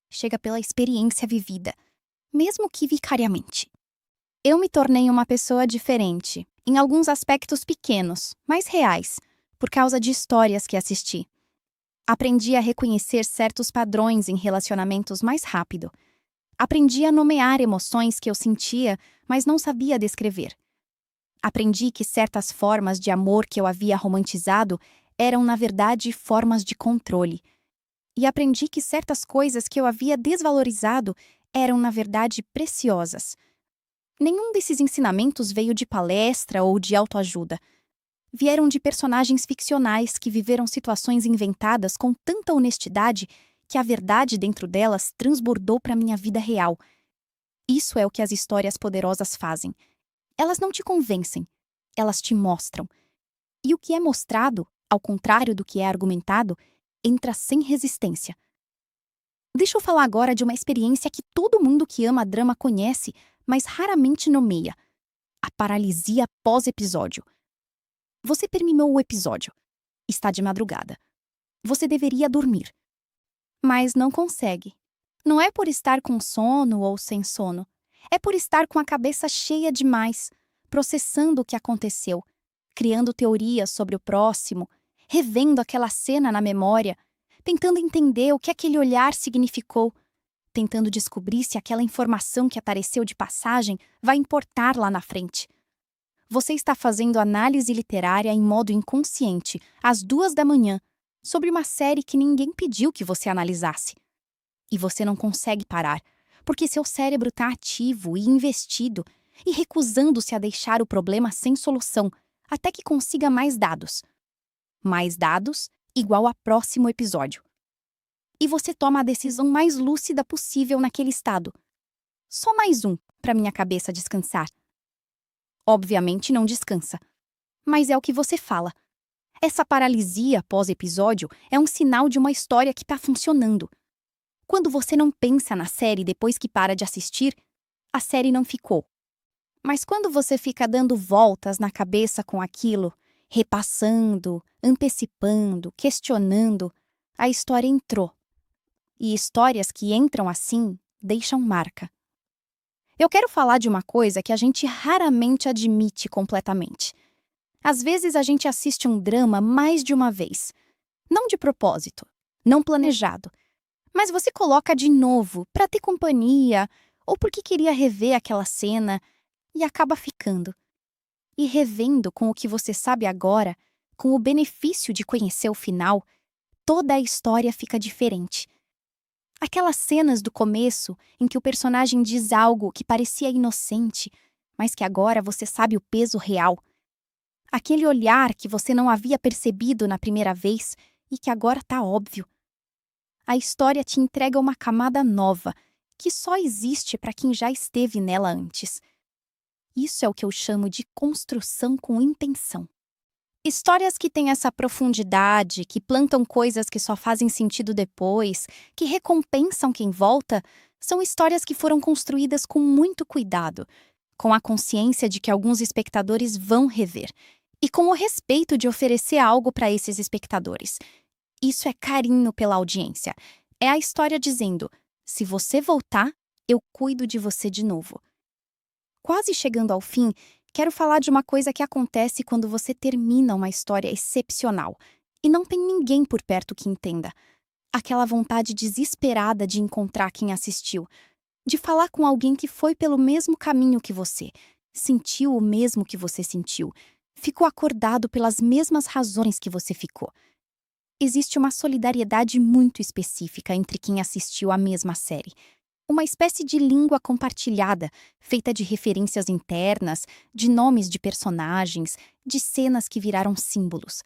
Chega pela experiência vivida, mesmo que vicariamente. Eu me tornei uma pessoa diferente, em alguns aspectos pequenos, mas reais, por causa de histórias que assisti. Aprendi a reconhecer certos padrões em relacionamentos mais rápido. Aprendi a nomear emoções que eu sentia, mas não sabia descrever. Aprendi que certas formas de amor que eu havia romantizado eram, na verdade, formas de controle. E aprendi que certas coisas que eu havia desvalorizado eram, na verdade, preciosas. Nenhum desses ensinamentos veio de palestra ou de autoajuda. Vieram de personagens ficcionais que viveram situações inventadas com tanta honestidade que a verdade dentro delas transbordou para minha vida real. Isso é o que as histórias poderosas fazem. Elas não te convencem, elas te mostram. E o que é mostrado, ao contrário do que é argumentado, entra sem resistência. Deixa eu falar agora de uma experiência que todo mundo que ama drama conhece, mas raramente nomeia: a paralisia pós-episódio. Você terminou o episódio. Está de madrugada. Você deveria dormir. Mas não consegue. Não é por estar com sono ou sem sono. É por estar com a cabeça cheia demais, processando o que aconteceu, criando teorias sobre o próximo, revendo aquela cena na memória, tentando entender o que aquele olhar significou, tentando descobrir se aquela informação que apareceu de passagem vai importar lá na frente. Você está fazendo análise literária em modo inconsciente, às 2 da manhã, sobre uma série que ninguém pediu que você analisasse. E você não consegue parar, porque seu cérebro está ativo e investido e recusando-se a deixar o problema sem solução, até que consiga mais dados. Mais dados igual a próximo episódio. E você toma a decisão mais lúcida possível naquele estado. Só mais um para minha cabeça descansar. Obviamente não descansa, mas é o que você fala. Essa paralisia pós-episódio é um sinal de uma história que está funcionando. Quando você não pensa na série depois que para de assistir, a série não ficou. Mas quando você fica dando voltas na cabeça com aquilo, repassando, antecipando, questionando, a história entrou. E histórias que entram assim deixam marca. Eu quero falar de uma coisa que a gente raramente admite completamente. Às vezes a gente assiste um drama mais de uma vez. Não de propósito, não planejado. Mas você coloca de novo para ter companhia ou porque queria rever aquela cena e acaba ficando. E revendo com o que você sabe agora, com o benefício de conhecer o final, toda a história fica diferente. Aquelas cenas do começo em que o personagem diz algo que parecia inocente, mas que agora você sabe o peso real. Aquele olhar que você não havia percebido na primeira vez e que agora está óbvio. A história te entrega uma camada nova, que só existe para quem já esteve nela antes. Isso é o que eu chamo de construção com intenção. Histórias que têm essa profundidade, que plantam coisas que só fazem sentido depois, que recompensam quem volta, são histórias que foram construídas com muito cuidado, com a consciência de que alguns espectadores vão rever, e com o respeito de oferecer algo para esses espectadores. Isso é carinho pela audiência. É a história dizendo: se você voltar, eu cuido de você de novo. Quase chegando ao fim, quero falar de uma coisa que acontece quando você termina uma história excepcional e não tem ninguém por perto que entenda. Aquela vontade desesperada de encontrar quem assistiu, de falar com alguém que foi pelo mesmo caminho que você, sentiu o mesmo que você sentiu, ficou acordado pelas mesmas razões que você ficou. Existe uma solidariedade muito específica entre quem assistiu à mesma série. Uma espécie de língua compartilhada, feita de referências internas, de nomes de personagens, de cenas que viraram símbolos.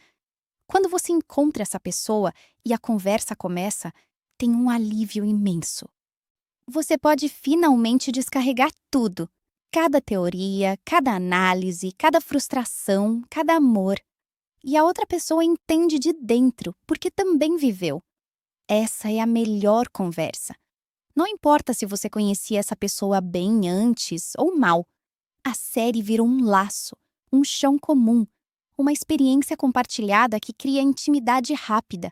Quando você encontra essa pessoa e a conversa começa, tem um alívio imenso. Você pode finalmente descarregar tudo. Cada teoria, cada análise, cada frustração, cada amor. E a outra pessoa entende de dentro, porque também viveu. Essa é a melhor conversa. Não importa se você conhecia essa pessoa bem antes ou mal. A série vira um laço, um chão comum, uma experiência compartilhada que cria intimidade rápida.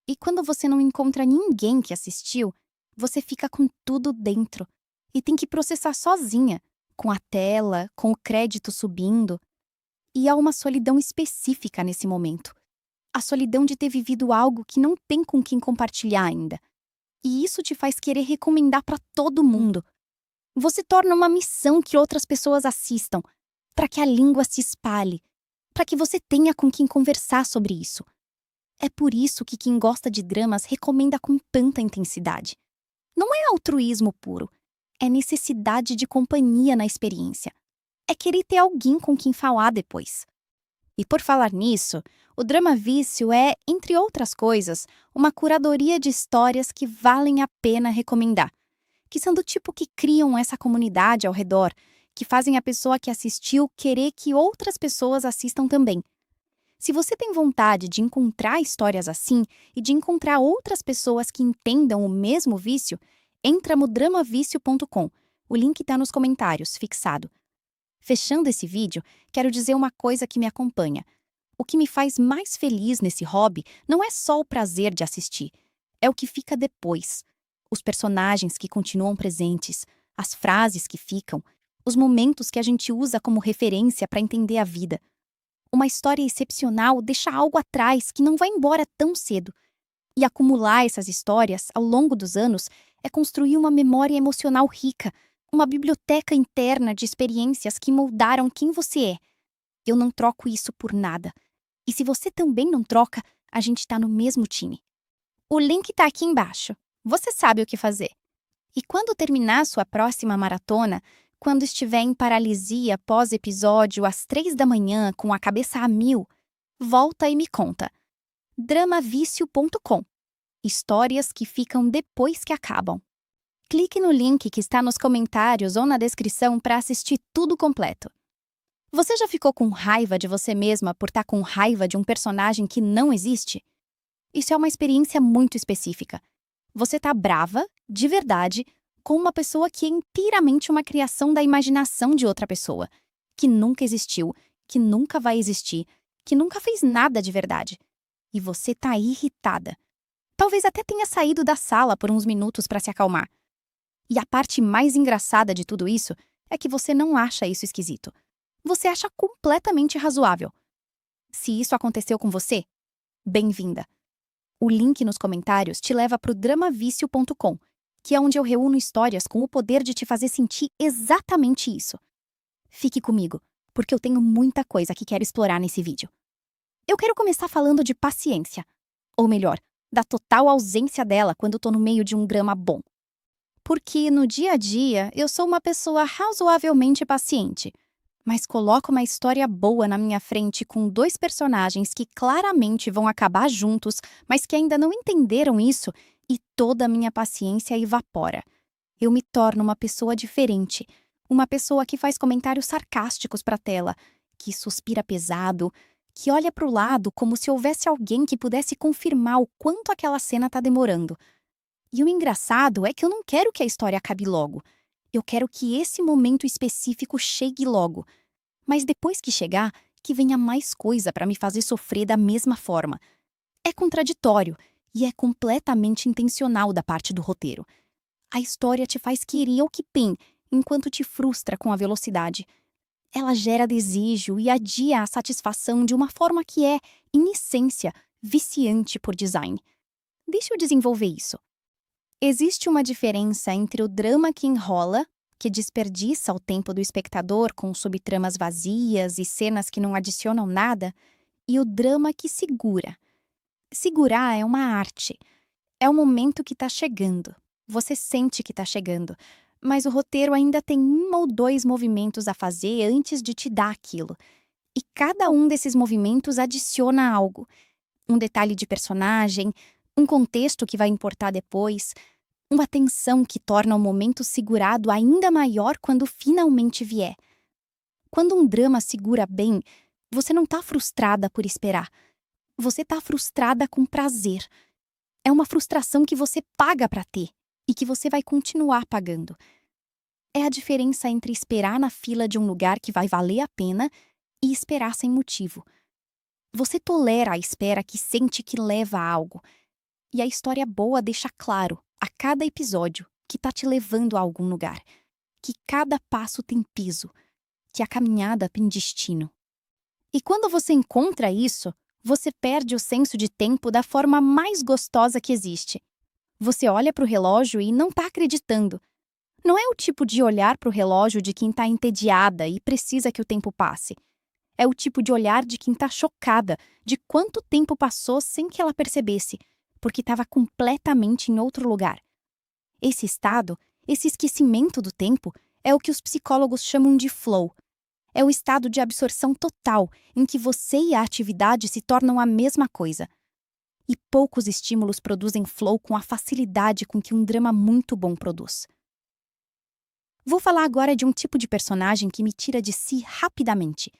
E quando você não encontra ninguém que assistiu, você fica com tudo dentro e tem que processar sozinha, com a tela, com o crédito subindo. E há uma solidão específica nesse momento. A solidão de ter vivido algo que não tem com quem compartilhar ainda. E isso te faz querer recomendar para todo mundo. Você torna uma missão que outras pessoas assistam, para que a língua se espalhe, para que você tenha com quem conversar sobre isso. É por isso que quem gosta de dramas recomenda com tanta intensidade. Não é altruísmo puro, é necessidade de companhia na experiência. É querer ter alguém com quem falar depois. E por falar nisso, o Drama Vício é, entre outras coisas, uma curadoria de histórias que valem a pena recomendar, que são do tipo que criam essa comunidade ao redor, que fazem a pessoa que assistiu querer que outras pessoas assistam também. Se você tem vontade de encontrar histórias assim e de encontrar outras pessoas que entendam o mesmo vício, entra no dramavicio.com. O link está nos comentários, fixado. Fechando esse vídeo, quero dizer uma coisa que me acompanha. O que me faz mais feliz nesse hobby não é só o prazer de assistir, é o que fica depois. Os personagens que continuam presentes, as frases que ficam, os momentos que a gente usa como referência para entender a vida. Uma história excepcional deixa algo atrás que não vai embora tão cedo. E acumular essas histórias ao longo dos anos é construir uma memória emocional rica, uma biblioteca interna de experiências que moldaram quem você é. Eu não troco isso por nada. E se você também não troca, a gente tá no mesmo time. O link tá aqui embaixo. Você sabe o que fazer. E quando terminar sua próxima maratona, quando estiver em paralisia pós-episódio às 3 da manhã com a cabeça a mil, volta e me conta. Dramavício.com. Histórias que ficam depois que acabam. Clique no link que está nos comentários ou na descrição para assistir tudo completo. Você já ficou com raiva de você mesma por estar com raiva de um personagem que não existe? Isso é uma experiência muito específica. Você tá brava, de verdade, com uma pessoa que é inteiramente uma criação da imaginação de outra pessoa, que nunca existiu, que nunca vai existir, que nunca fez nada de verdade. E você tá irritada. Talvez até tenha saído da sala por uns minutos para se acalmar. E a parte mais engraçada de tudo isso é que você não acha isso esquisito. Você acha completamente razoável. Se isso aconteceu com você, bem-vinda. O link nos comentários te leva para o dramavício.com, que é onde eu reúno histórias com o poder de te fazer sentir exatamente isso. Fique comigo, porque eu tenho muita coisa que quero explorar nesse vídeo. Eu quero começar falando de paciência. Ou melhor, da total ausência dela quando tô no meio de um drama bom. Porque no dia a dia eu sou uma pessoa razoavelmente paciente, mas coloco uma história boa na minha frente com dois personagens que claramente vão acabar juntos, mas que ainda não entenderam isso, e toda a minha paciência evapora. Eu me torno uma pessoa diferente, uma pessoa que faz comentários sarcásticos pra tela, que suspira pesado, que olha pro lado como se houvesse alguém que pudesse confirmar o quanto aquela cena tá demorando. E o engraçado é que eu não quero que a história acabe logo. Eu quero que esse momento específico chegue logo. Mas depois que chegar, que venha mais coisa para me fazer sofrer da mesma forma. É contraditório e é completamente intencional da parte do roteiro. A história te faz querer o que tem, enquanto te frustra com a velocidade. Ela gera desejo e adia a satisfação de uma forma que é, em essência, viciante por design. Deixa eu desenvolver isso. Existe uma diferença entre o drama que enrola, que desperdiça o tempo do espectador com subtramas vazias e cenas que não adicionam nada, e o drama que segura. Segurar é uma arte. É o momento que tá chegando. Você sente que tá chegando, mas o roteiro ainda tem um ou dois movimentos a fazer antes de te dar aquilo. E cada um desses movimentos adiciona algo. Um detalhe de personagem, um contexto que vai importar depois, uma tensão que torna o momento segurado ainda maior quando finalmente vier. Quando um drama segura bem, você não tá frustrada por esperar. Você tá frustrada com prazer. É uma frustração que você paga pra ter e que você vai continuar pagando. É a diferença entre esperar na fila de um lugar que vai valer a pena e esperar sem motivo. Você tolera a espera que sente que leva a algo. E a história boa deixa claro, a cada episódio, que tá te levando a algum lugar. Que cada passo tem peso. Que a caminhada tem destino. E quando você encontra isso, você perde o senso de tempo da forma mais gostosa que existe. Você olha pro relógio e não tá acreditando. Não é o tipo de olhar pro relógio de quem tá entediada e precisa que o tempo passe. É o tipo de olhar de quem tá chocada de quanto tempo passou sem que ela percebesse, porque estava completamente em outro lugar. Esse estado, esse esquecimento do tempo, é o que os psicólogos chamam de flow. É o estado de absorção total em que você e a atividade se tornam a mesma coisa. E poucos estímulos produzem flow com a facilidade com que um drama muito bom produz. Vou falar agora de um tipo de personagem que me tira de si rapidamente.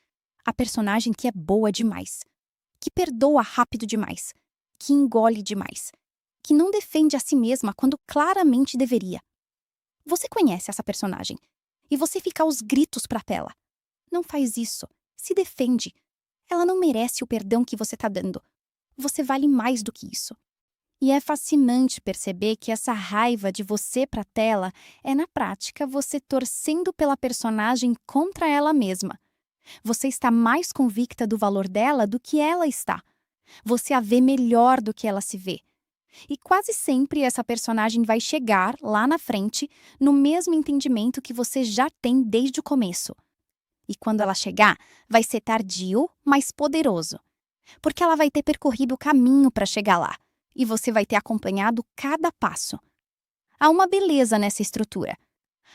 A personagem que é boa demais. Que perdoa rápido demais. Que engole demais. Que não defende a si mesma quando claramente deveria. Você conhece essa personagem. E você fica aos gritos pra tela. Não faz isso. Se defende. Ela não merece o perdão que você tá dando. Você vale mais do que isso. E é fascinante perceber que essa raiva de você pra tela é, na prática, você torcendo pela personagem contra ela mesma. Você está mais convicta do valor dela do que ela está. Você a vê melhor do que ela se vê. E quase sempre essa personagem vai chegar, lá na frente, no mesmo entendimento que você já tem desde o começo. E quando ela chegar, vai ser tardio, mas poderoso. Porque ela vai ter percorrido o caminho para chegar lá. E você vai ter acompanhado cada passo. Há uma beleza nessa estrutura.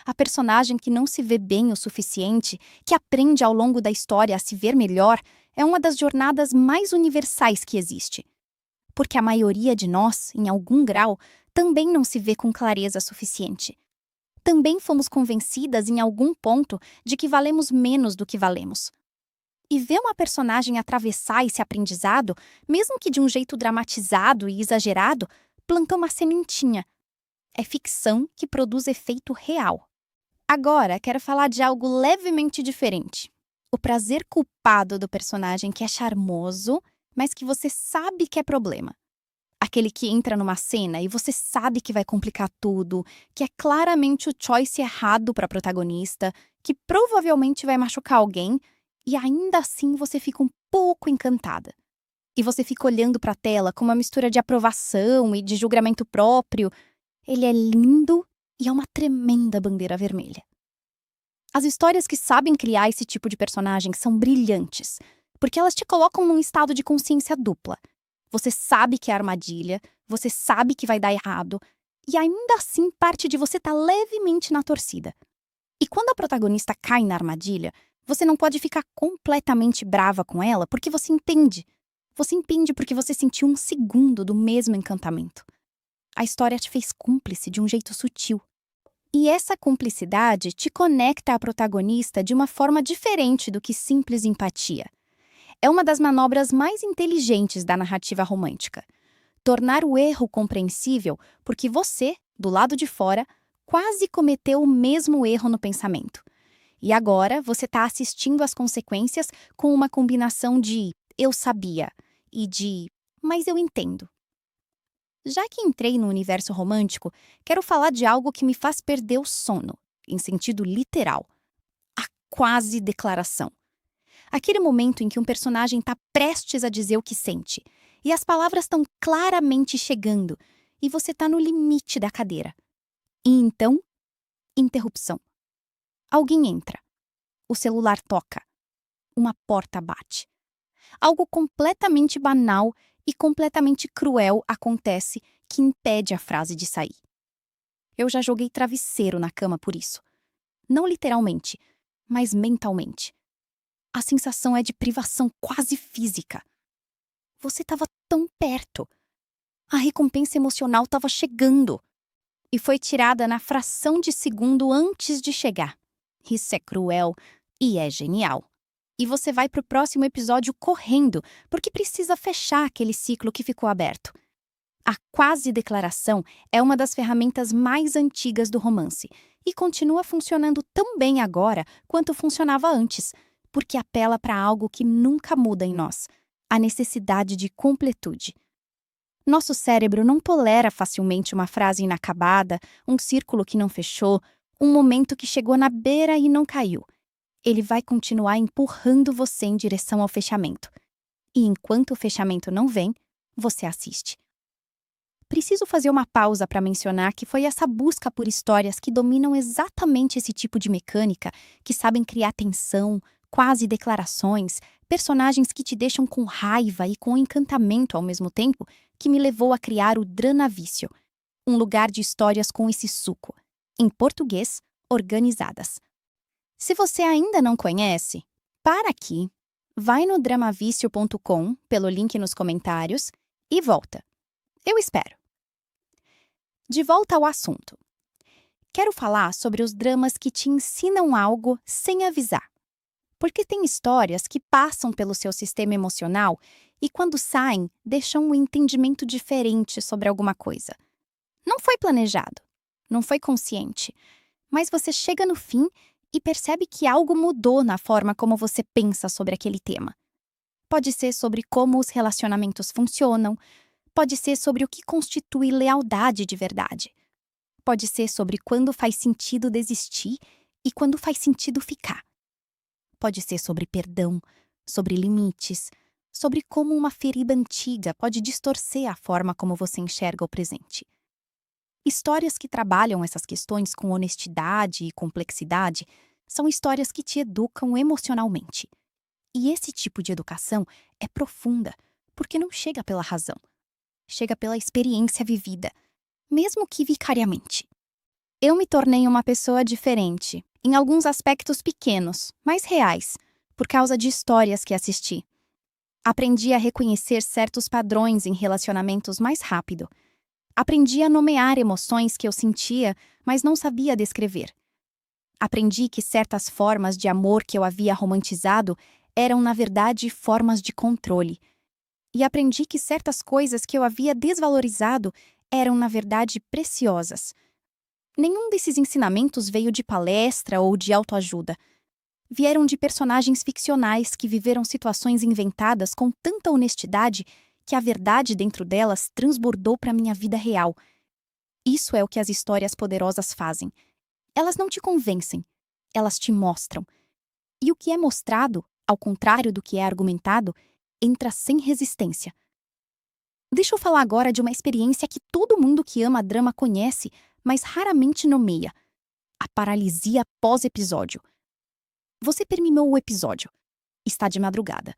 A personagem que não se vê bem o suficiente, que aprende ao longo da história a se ver melhor, é uma das jornadas mais universais que existe. Porque a maioria de nós, em algum grau, também não se vê com clareza suficiente. Também fomos convencidas em algum ponto de que valemos menos do que valemos. E ver uma personagem atravessar esse aprendizado, mesmo que de um jeito dramatizado e exagerado, plantou uma sementinha. É ficção que produz efeito real. Agora, quero falar de algo levemente diferente. O prazer culpado do personagem que é charmoso, mas que você sabe que é problema. Aquele que entra numa cena e você sabe que vai complicar tudo, que é claramente o choice errado para a protagonista, que provavelmente vai machucar alguém, e ainda assim você fica um pouco encantada. E você fica olhando para a tela com uma mistura de aprovação e de julgamento próprio. Ele é lindo e é uma tremenda bandeira vermelha. As histórias que sabem criar esse tipo de personagem são brilhantes, porque elas te colocam num estado de consciência dupla. Você sabe que é armadilha, você sabe que vai dar errado, e ainda assim parte de você tá levemente na torcida. E quando a protagonista cai na armadilha, você não pode ficar completamente brava com ela porque você entende. Você entende porque você sentiu um segundo do mesmo encantamento. A história te fez cúmplice de um jeito sutil. E essa cumplicidade te conecta à protagonista de uma forma diferente do que simples empatia. É uma das manobras mais inteligentes da narrativa romântica. Tornar o erro compreensível porque você, do lado de fora, quase cometeu o mesmo erro no pensamento. E agora você está assistindo às consequências com uma combinação de "eu sabia" e de "mas eu entendo". Já que entrei no universo romântico, quero falar de algo que me faz perder o sono, em sentido literal. A quase declaração. Aquele momento em que um personagem está prestes a dizer o que sente, e as palavras estão claramente chegando, e você está no limite da cadeira. E então, interrupção. Alguém entra. O celular toca. Uma porta bate. Algo completamente banal e completamente cruel acontece que impede a frase de sair. Eu já joguei travesseiro na cama por isso. Não literalmente, mas mentalmente. A sensação é de privação quase física. Você estava tão perto. A recompensa emocional estava chegando. E foi tirada na fração de segundo antes de chegar. Isso é cruel e é genial. E você vai pro próximo episódio correndo, porque precisa fechar aquele ciclo que ficou aberto. A quase declaração é uma das ferramentas mais antigas do romance e continua funcionando tão bem agora quanto funcionava antes, porque apela para algo que nunca muda em nós: a necessidade de completude. Nosso cérebro não tolera facilmente uma frase inacabada, um círculo que não fechou, um momento que chegou na beira e não caiu. Ele vai continuar empurrando você em direção ao fechamento. E enquanto o fechamento não vem, você assiste. Preciso fazer uma pausa para mencionar que foi essa busca por histórias que dominam exatamente esse tipo de mecânica, que sabem criar tensão, quase declarações, personagens que te deixam com raiva e com encantamento ao mesmo tempo, que me levou a criar o Dranavício, um lugar de histórias com esse suco. Em português, organizadas. Se você ainda não conhece, para aqui, vai no dramavicio.com pelo link nos comentários e volta. Eu espero. De volta ao assunto. Quero falar sobre os dramas que te ensinam algo sem avisar. Porque tem histórias que passam pelo seu sistema emocional e, quando saem, deixam um entendimento diferente sobre alguma coisa. Não foi planejado, não foi consciente, mas você chega no fim e percebe que algo mudou na forma como você pensa sobre aquele tema. Pode ser sobre como os relacionamentos funcionam, pode ser sobre o que constitui lealdade de verdade. Pode ser sobre quando faz sentido desistir e quando faz sentido ficar. Pode ser sobre perdão, sobre limites, sobre como uma ferida antiga pode distorcer a forma como você enxerga o presente. Histórias que trabalham essas questões com honestidade e complexidade são histórias que te educam emocionalmente. E esse tipo de educação é profunda, porque não chega pela razão. Chega pela experiência vivida. mesmo que vicariamente. Eu me tornei uma pessoa diferente, em alguns aspectos pequenos, mas reais, por causa de histórias que assisti. Aprendi a reconhecer certos padrões em relacionamentos mais rápido. Aprendi a nomear emoções que eu sentia, mas não sabia descrever. Aprendi que certas formas de amor que eu havia romantizado eram, na verdade, formas de controle. E aprendi que certas coisas que eu havia desvalorizado eram, na verdade, preciosas. Nenhum desses ensinamentos veio de palestra ou de autoajuda. Vieram de personagens ficcionais que viveram situações inventadas com tanta honestidade que a verdade dentro delas transbordou para minha vida real. Isso é o que as histórias poderosas fazem. Elas não te convencem, elas te mostram. E o que é mostrado, ao contrário do que é argumentado, entra sem resistência. Deixa eu falar agora de uma experiência que todo mundo que ama drama conhece, mas raramente nomeia: a paralisia pós-episódio. Você terminou o episódio. Está de madrugada.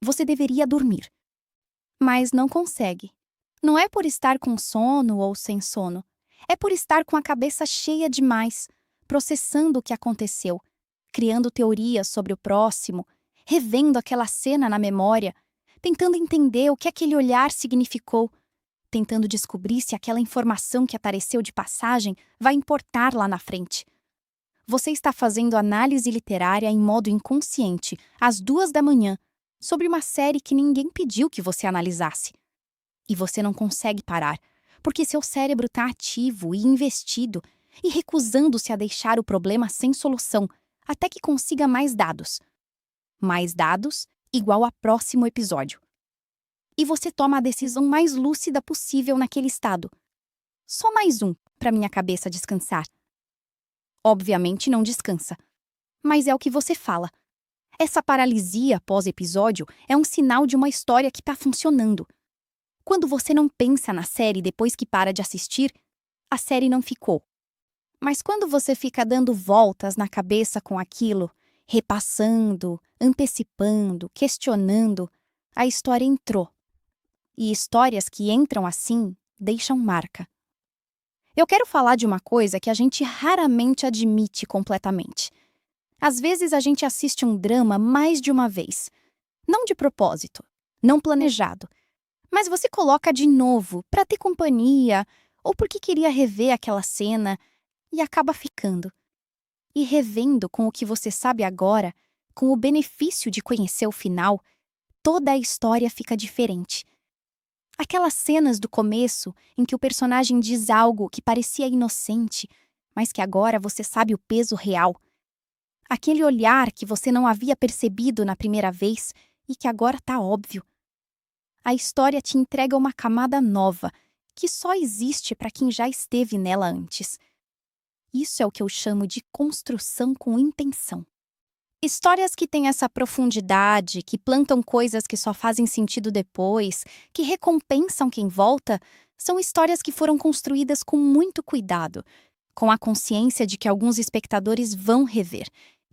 Você deveria dormir. Mas não consegue. Não é por estar com sono ou sem sono. É por estar com a cabeça cheia demais, processando o que aconteceu, criando teorias sobre o próximo, revendo aquela cena na memória, tentando entender o que aquele olhar significou, tentando descobrir se aquela informação que apareceu de passagem vai importar lá na frente. Você está fazendo análise literária em modo inconsciente, às 2 da manhã, sobre uma série que ninguém pediu que você analisasse. E você não consegue parar, porque seu cérebro está ativo e investido, e recusando-se a deixar o problema sem solução, até que consiga mais dados. Mais dados igual a próximo episódio. E você toma a decisão mais lúcida possível naquele estado. Só mais um, para minha cabeça descansar. Obviamente não descansa. Mas é o que você fala. Essa paralisia pós-episódio é um sinal de uma história que está funcionando. Quando você não pensa na série depois que para de assistir, a série não ficou. Mas quando você fica dando voltas na cabeça com aquilo, repassando, antecipando, questionando, a história entrou. E histórias que entram assim deixam marca. Eu quero falar de uma coisa que a gente raramente admite completamente. Às vezes a gente assiste um drama mais de uma vez. Não de propósito, não planejado. Mas você coloca de novo para ter companhia ou porque queria rever aquela cena e acaba ficando. E revendo com o que você sabe agora, com o benefício de conhecer o final, toda a história fica diferente. Aquelas cenas do começo em que o personagem diz algo que parecia inocente, mas que agora você sabe o peso real. Aquele olhar que você não havia percebido na primeira vez e que agora está óbvio. A história te entrega uma camada nova, que só existe para quem já esteve nela antes. Isso é o que eu chamo de construção com intenção. Histórias que têm essa profundidade, que plantam coisas que só fazem sentido depois, que recompensam quem volta, são histórias que foram construídas com muito cuidado, com a consciência de que alguns espectadores vão rever,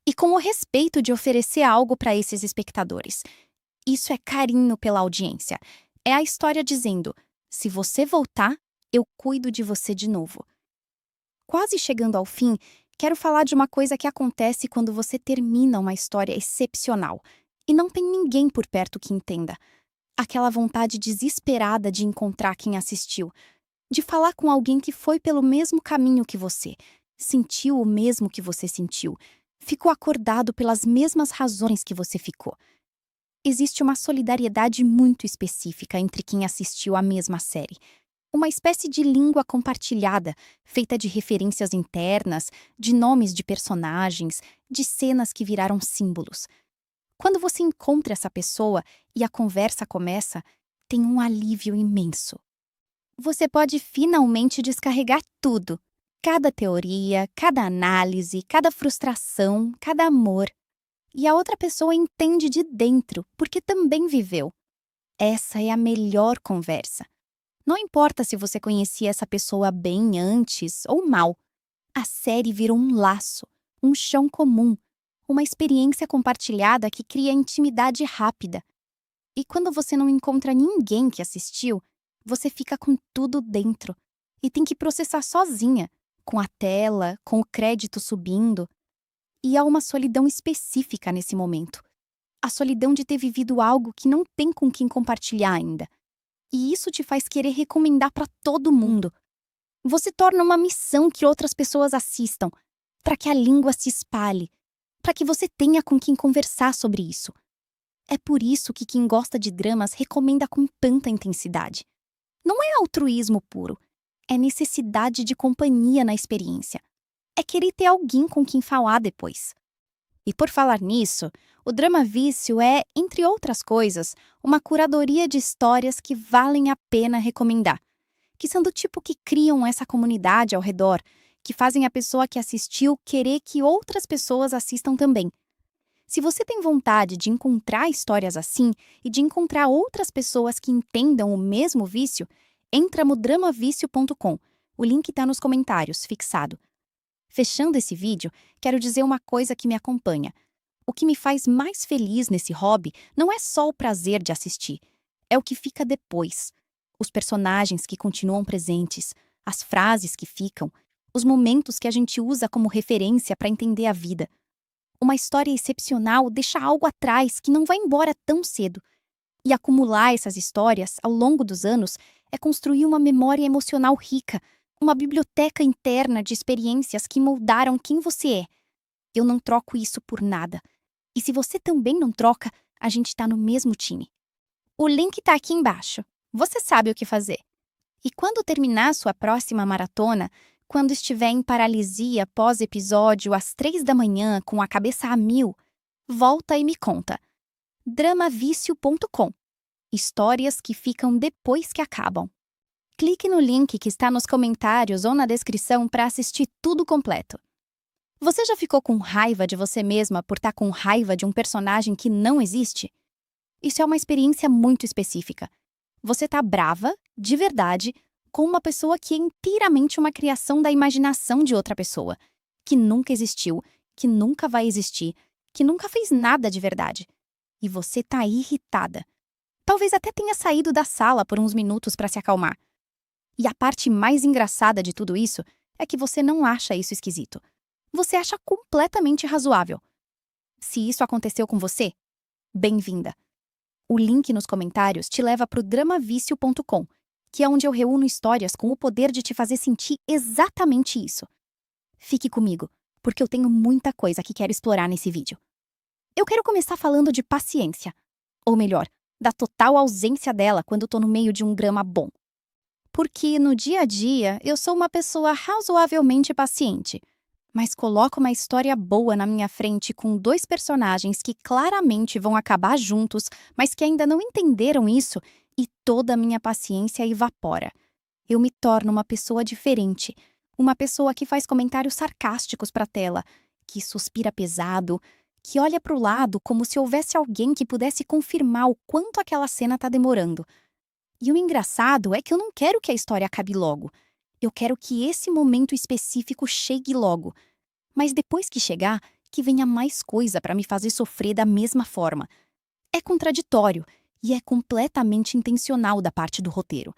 e com o respeito de oferecer algo para esses espectadores. Isso é carinho pela audiência. É a história dizendo: se você voltar, eu cuido de você de novo. Quase chegando ao fim, quero falar de uma coisa que acontece quando você termina uma história excepcional e não tem ninguém por perto que entenda. Aquela vontade desesperada de encontrar quem assistiu, de falar com alguém que foi pelo mesmo caminho que você, sentiu o mesmo que você sentiu, ficou acordado pelas mesmas razões que você ficou. Existe uma solidariedade muito específica entre quem assistiu à mesma série. Uma espécie de língua compartilhada, feita de referências internas, de nomes de personagens, de cenas que viraram símbolos. Quando você encontra essa pessoa e a conversa começa, tem um alívio imenso. Você pode finalmente descarregar tudo. Cada teoria, cada análise, cada frustração, cada amor. E a outra pessoa entende de dentro, porque também viveu. Essa é a melhor conversa. Não importa se você conhecia essa pessoa bem antes ou mal. A série virou um laço, um chão comum, uma experiência compartilhada que cria intimidade rápida. E quando você não encontra ninguém que assistiu, você fica com tudo dentro. e tem que processar sozinha, com a tela, com o crédito subindo. E há uma solidão específica nesse momento. A solidão de ter vivido algo que não tem com quem compartilhar ainda. E isso te faz querer recomendar para todo mundo. Você torna uma missão que outras pessoas assistam, para que a língua se espalhe, para que você tenha com quem conversar sobre isso. É por isso que quem gosta de dramas recomenda com tanta intensidade. Não é altruísmo puro, é necessidade de companhia na experiência. É querer ter alguém com quem falar depois. E por falar nisso, o Drama Vício é, entre outras coisas, uma curadoria de histórias que valem a pena recomendar, que são do tipo que criam essa comunidade ao redor, que fazem a pessoa que assistiu querer que outras pessoas assistam também. Se você tem vontade de encontrar histórias assim e de encontrar outras pessoas que entendam o mesmo vício, entra no dramavicio.com. O link está nos comentários, fixado. Fechando esse vídeo, quero dizer uma coisa que me acompanha. O que me faz mais feliz nesse hobby não é só o prazer de assistir, é o que fica depois. Os personagens que continuam presentes, as frases que ficam, os momentos que a gente usa como referência para entender a vida. Uma história excepcional deixa algo atrás que não vai embora tão cedo. E acumular essas histórias ao longo dos anos é construir uma memória emocional rica, uma biblioteca interna de experiências que moldaram quem você é. Eu não troco isso por nada. E se você também não troca, a gente tá no mesmo time. O link tá aqui embaixo. Você sabe o que fazer. E quando terminar sua próxima maratona, quando estiver em paralisia pós-episódio às 3 da manhã com a cabeça a mil, volta e me conta. dramavicio.com. Histórias que ficam depois que acabam. Clique no link que está nos comentários ou na descrição para assistir tudo completo. Você já ficou com raiva de você mesma por estar com raiva de um personagem que não existe? Isso é uma experiência muito específica. Você tá brava, de verdade, com uma pessoa que é inteiramente uma criação da imaginação de outra pessoa, que nunca existiu, que nunca vai existir, que nunca fez nada de verdade. E você tá irritada. Talvez até tenha saído da sala por uns minutos para se acalmar. E a parte mais engraçada de tudo isso é que você não acha isso esquisito. Você acha completamente razoável. Se isso aconteceu com você, bem-vinda. O link nos comentários te leva para o dramavicio.com, que é onde eu reúno histórias com o poder de te fazer sentir exatamente isso. Fique comigo, porque eu tenho muita coisa que quero explorar nesse vídeo. Eu quero começar falando de paciência. Ou melhor, da total ausência dela quando tô no meio de um drama bom. Porque no dia a dia eu sou uma pessoa razoavelmente paciente, mas coloco uma história boa na minha frente com dois personagens que claramente vão acabar juntos, mas que ainda não entenderam isso, e toda a minha paciência evapora. Eu me torno uma pessoa diferente, uma pessoa que faz comentários sarcásticos para a tela, que suspira pesado, que olha para o lado como se houvesse alguém que pudesse confirmar o quanto aquela cena tá demorando. E o engraçado é que eu não quero que a história acabe logo. Eu quero que esse momento específico chegue logo. Mas depois que chegar, que venha mais coisa para me fazer sofrer da mesma forma. É contraditório e é completamente intencional da parte do roteiro.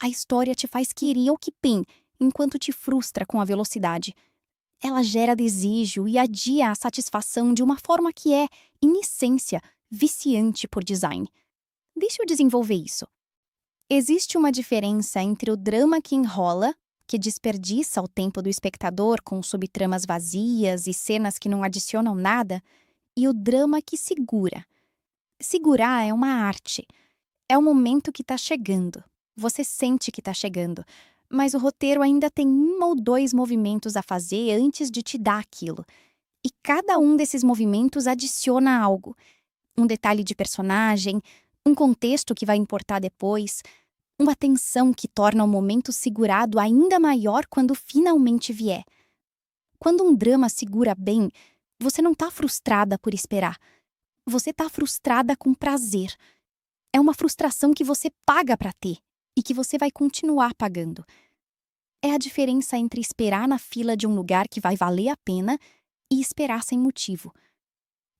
A história te faz querer o que tem, enquanto te frustra com a velocidade. Ela gera desejo e adia a satisfação de uma forma que é, em essência, viciante por design. Deixa eu desenvolver isso. Existe uma diferença entre o drama que enrola, que desperdiça o tempo do espectador com subtramas vazias e cenas que não adicionam nada, e o drama que segura. Segurar é uma arte. É o momento que tá chegando. Você sente que tá chegando, mas o roteiro ainda tem 1 ou 2 movimentos a fazer antes de te dar aquilo. E cada um desses movimentos adiciona algo. Um detalhe de personagem, um contexto que vai importar depois, uma tensão que torna o momento segurado ainda maior quando finalmente vier. Quando um drama segura bem, você não tá frustrada por esperar. Você tá frustrada com prazer. É uma frustração que você paga pra ter e que você vai continuar pagando. É a diferença entre esperar na fila de um lugar que vai valer a pena e esperar sem motivo.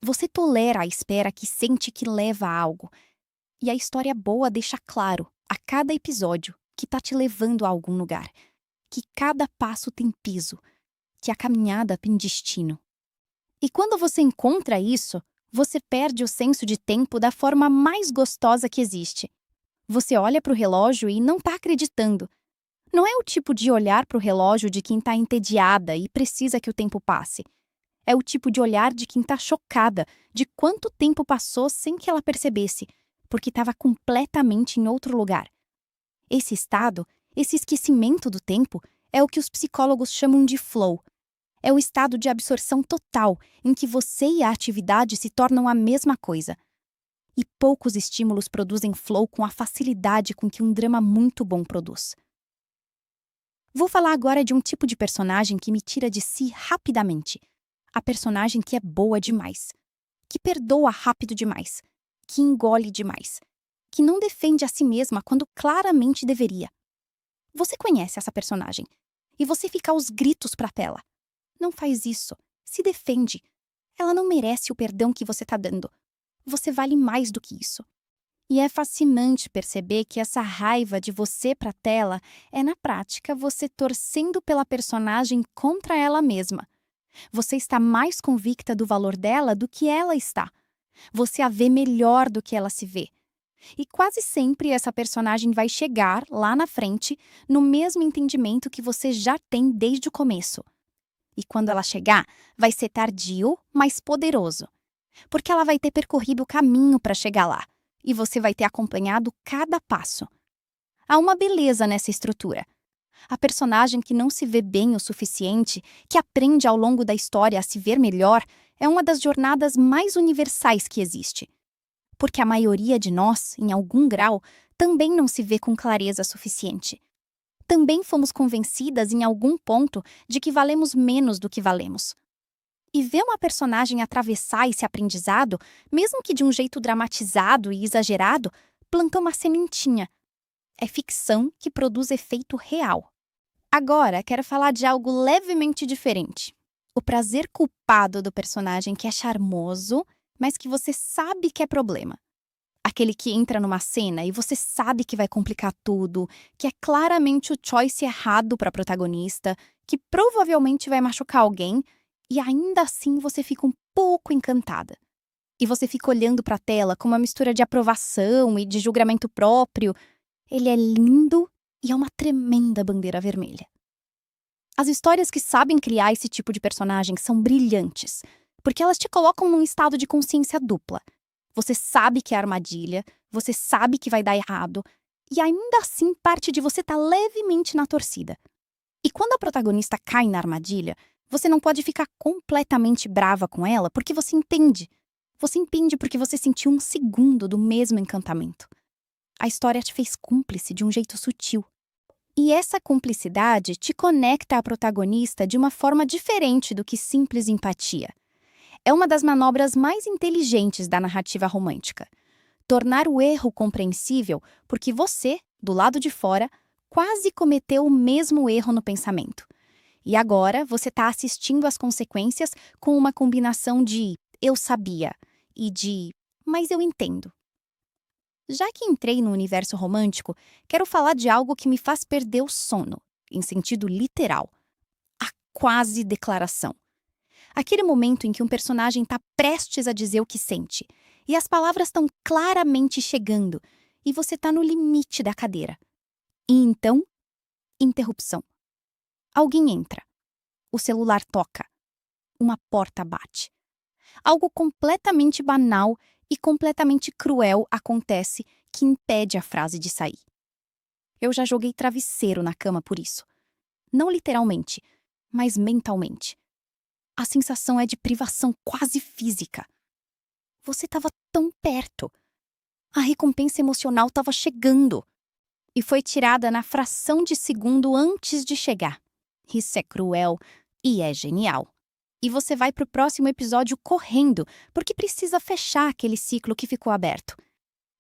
Você tolera a espera que sente que leva a algo. E a história boa deixa claro, a cada episódio, que está te levando a algum lugar, que cada passo tem piso, que a caminhada tem destino. E quando você encontra isso, você perde o senso de tempo da forma mais gostosa que existe. Você olha para o relógio e não está acreditando. Não é o tipo de olhar para o relógio de quem está entediada e precisa que o tempo passe. É o tipo de olhar de quem está chocada de quanto tempo passou sem que ela percebesse, porque estava completamente em outro lugar. Esse estado, esse esquecimento do tempo, é o que os psicólogos chamam de flow. É o estado de absorção total em que você e a atividade se tornam a mesma coisa. E poucos estímulos produzem flow com a facilidade com que um drama muito bom produz. Vou falar agora de um tipo de personagem que me tira de si rapidamente. A personagem que é boa demais, que perdoa rápido demais, que engole demais, que não defende a si mesma quando claramente deveria. Você conhece essa personagem e você fica aos gritos pra tela. Não faz isso. Se defende. Ela não merece o perdão que você tá dando. Você vale mais do que isso. E é fascinante perceber que essa raiva de você pra tela é, na prática, você torcendo pela personagem contra ela mesma. Você está mais convicta do valor dela do que ela está. Você a vê melhor do que ela se vê. E quase sempre essa personagem vai chegar, lá na frente, no mesmo entendimento que você já tem desde o começo. E quando ela chegar, vai ser tardio, mas poderoso. Porque ela vai ter percorrido o caminho para chegar lá. E você vai ter acompanhado cada passo. Há uma beleza nessa estrutura. A personagem que não se vê bem o suficiente, que aprende ao longo da história a se ver melhor, é uma das jornadas mais universais que existe. Porque a maioria de nós, em algum grau, também não se vê com clareza suficiente. Também fomos convencidas em algum ponto de que valemos menos do que valemos. E ver uma personagem atravessar esse aprendizado, mesmo que de um jeito dramatizado e exagerado, plantou uma sementinha. É ficção que produz efeito real. Agora, quero falar de algo levemente diferente. O prazer culpado do personagem que é charmoso, mas que você sabe que é problema. Aquele que entra numa cena e você sabe que vai complicar tudo, que é claramente o choice errado para a protagonista, que provavelmente vai machucar alguém, e ainda assim você fica um pouco encantada. E você fica olhando para a tela com uma mistura de aprovação e de julgamento próprio. Ele é lindo e é uma tremenda bandeira vermelha. As histórias que sabem criar esse tipo de personagem são brilhantes, porque elas te colocam num estado de consciência dupla. Você sabe que é armadilha, você sabe que vai dar errado, e ainda assim parte de você tá levemente na torcida. E quando a protagonista cai na armadilha, você não pode ficar completamente brava com ela porque você entende. Você entende porque você sentiu um segundo do mesmo encantamento. A história te fez cúmplice de um jeito sutil. E essa cumplicidade te conecta à protagonista de uma forma diferente do que simples empatia. É uma das manobras mais inteligentes da narrativa romântica. Tornar o erro compreensível porque você, do lado de fora, quase cometeu o mesmo erro no pensamento. E agora você está assistindo às consequências com uma combinação de "eu sabia" e de "mas eu entendo". Já que entrei no universo romântico, quero falar de algo que me faz perder o sono, em sentido literal. A quase declaração. Aquele momento em que um personagem está prestes a dizer o que sente, e as palavras estão claramente chegando, e você está no limite da cadeira. E então, interrupção. Alguém entra. O celular toca. Uma porta bate. Algo completamente banal e completamente cruel acontece que impede a frase de sair. Eu já joguei travesseiro na cama por isso. Não literalmente, mas mentalmente. A sensação é de privação quase física. Você estava tão perto. A recompensa emocional estava chegando. E foi tirada na fração de segundo antes de chegar. Isso é cruel e é genial. E você vai pro próximo episódio correndo, porque precisa fechar aquele ciclo que ficou aberto.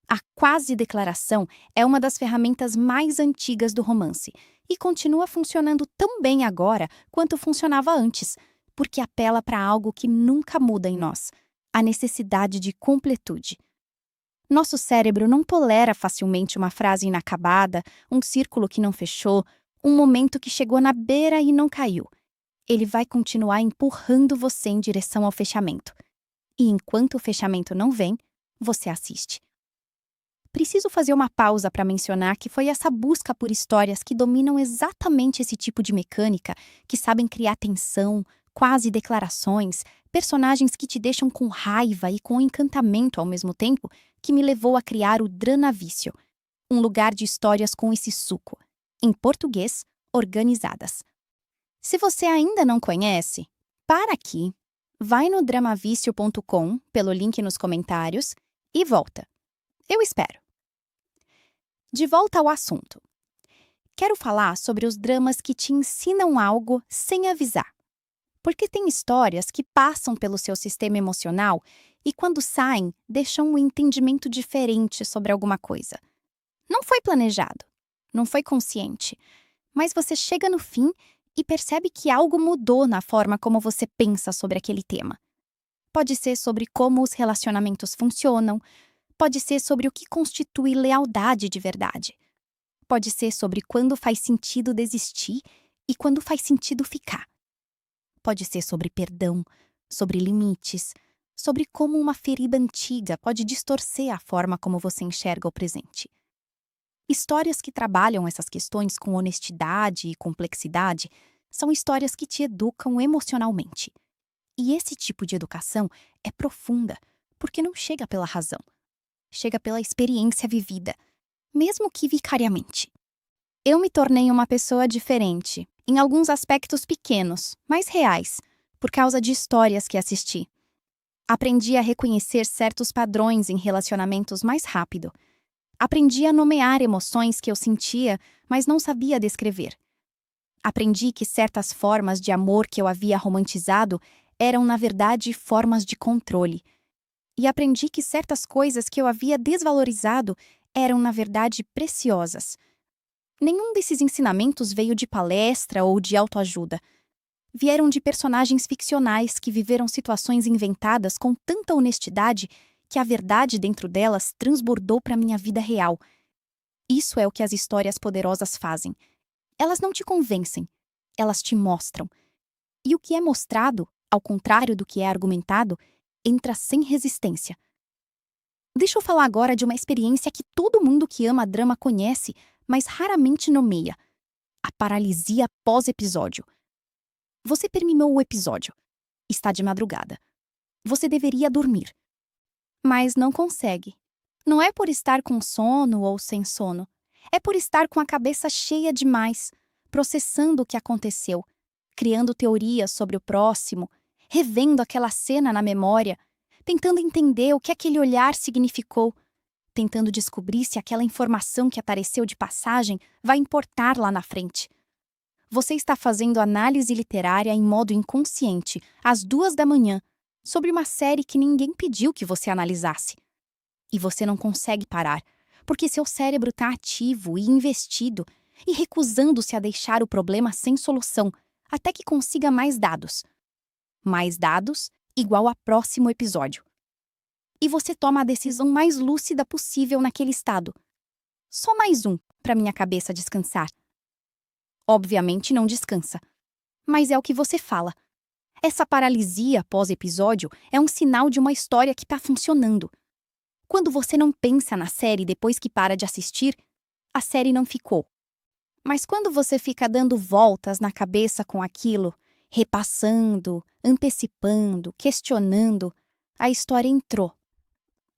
A quase declaração é uma das ferramentas mais antigas do romance e continua funcionando tão bem agora quanto funcionava antes, porque apela para algo que nunca muda em nós: a necessidade de completude. Nosso cérebro não tolera facilmente uma frase inacabada, um círculo que não fechou, um momento que chegou na beira e não caiu. Ele vai continuar empurrando você em direção ao fechamento. E enquanto o fechamento não vem, você assiste. Preciso fazer uma pausa para mencionar que foi essa busca por histórias que dominam exatamente esse tipo de mecânica, que sabem criar tensão, quase declarações, personagens que te deixam com raiva e com encantamento ao mesmo tempo, que me levou a criar o Dranavício, um lugar de histórias com esse suco. Em português, organizadas. Se você ainda não conhece, para aqui, vai no dramavício.com, pelo link nos comentários, e volta. Eu espero. De volta ao assunto. Quero falar sobre os dramas que te ensinam algo sem avisar. Porque tem histórias que passam pelo seu sistema emocional e, quando saem, deixam um entendimento diferente sobre alguma coisa. Não foi planejado, não foi consciente, mas você chega no fim e percebe que algo mudou na forma como você pensa sobre aquele tema. Pode ser sobre como os relacionamentos funcionam, pode ser sobre o que constitui lealdade de verdade. Pode ser sobre quando faz sentido desistir e quando faz sentido ficar. Pode ser sobre perdão, sobre limites, sobre como uma ferida antiga pode distorcer a forma como você enxerga o presente. Histórias que trabalham essas questões com honestidade e complexidade são histórias que te educam emocionalmente. E esse tipo de educação é profunda, porque não chega pela razão. Chega pela experiência vivida, mesmo que vicariamente. Eu me tornei uma pessoa diferente, em alguns aspectos pequenos, mas reais, por causa de histórias que assisti. Aprendi a reconhecer certos padrões em relacionamentos mais rápido. Aprendi a nomear emoções que eu sentia, mas não sabia descrever. Aprendi que certas formas de amor que eu havia romantizado eram, na verdade, formas de controle. E aprendi que certas coisas que eu havia desvalorizado eram, na verdade, preciosas. Nenhum desses ensinamentos veio de palestra ou de autoajuda. Vieram de personagens ficcionais que viveram situações inventadas com tanta honestidade que a verdade dentro delas transbordou para minha vida real. Isso é o que as histórias poderosas fazem. Elas não te convencem, elas te mostram. E o que é mostrado, ao contrário do que é argumentado, entra sem resistência. Deixa eu falar agora de uma experiência que todo mundo que ama drama conhece, mas raramente nomeia: a paralisia pós-episódio. Você terminou o episódio. Está de madrugada. Você deveria dormir. Mas não consegue. Não é por estar com sono ou sem sono. É por estar com a cabeça cheia demais, processando o que aconteceu, criando teorias sobre o próximo, revendo aquela cena na memória, tentando entender o que aquele olhar significou, tentando descobrir se aquela informação que apareceu de passagem vai importar lá na frente. Você está fazendo análise literária em modo inconsciente, às 2 da manhã, sobre uma série que ninguém pediu que você analisasse. E você não consegue parar, porque seu cérebro está ativo e investido e recusando-se a deixar o problema sem solução, até que consiga mais dados. Mais dados igual a próximo episódio. E você toma a decisão mais lúcida possível naquele estado. Só mais um para minha cabeça descansar. Obviamente não descansa. Mas é o que você fala. Essa paralisia pós-episódio é um sinal de uma história que está funcionando. Quando você não pensa na série depois que para de assistir, a série não ficou. Mas quando você fica dando voltas na cabeça com aquilo, repassando, antecipando, questionando, a história entrou.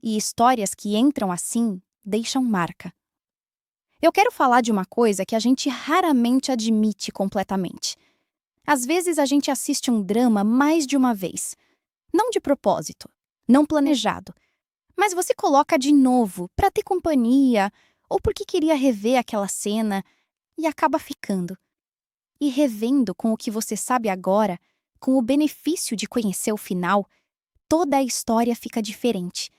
E histórias que entram assim deixam marca. Eu quero falar de uma coisa que a gente raramente admite completamente. Às vezes a gente assiste um drama mais de uma vez. Não de propósito, não planejado. Mas você coloca de novo para ter companhia ou porque queria rever aquela cena e acaba ficando. E revendo com o que você sabe agora, com o benefício de conhecer o final, toda a história fica diferente.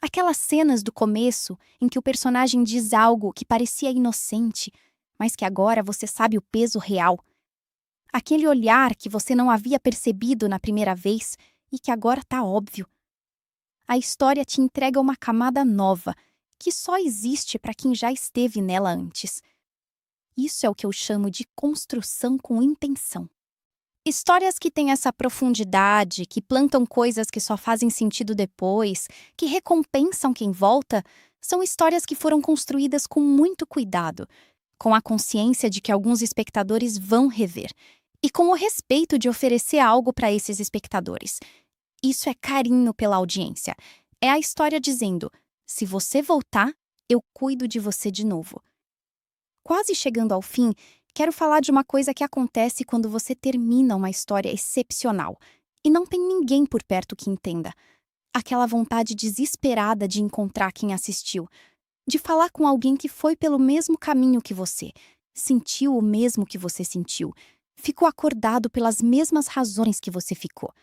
Aquelas cenas do começo em que o personagem diz algo que parecia inocente, mas que agora você sabe o peso real. Aquele olhar que você não havia percebido na primeira vez e que agora está óbvio. A história te entrega uma camada nova, que só existe para quem já esteve nela antes. Isso é o que eu chamo de construção com intenção. Histórias que têm essa profundidade, que plantam coisas que só fazem sentido depois, que recompensam quem volta, são histórias que foram construídas com muito cuidado, com a consciência de que alguns espectadores vão rever, e com o respeito de oferecer algo para esses espectadores. Isso é carinho pela audiência. É a história dizendo: se você voltar, eu cuido de você de novo. Quase chegando ao fim, quero falar de uma coisa que acontece quando você termina uma história excepcional e não tem ninguém por perto que entenda. Aquela vontade desesperada de encontrar quem assistiu, de falar com alguém que foi pelo mesmo caminho que você, sentiu o mesmo que você sentiu, ficou acordado pelas mesmas razões que você ficou.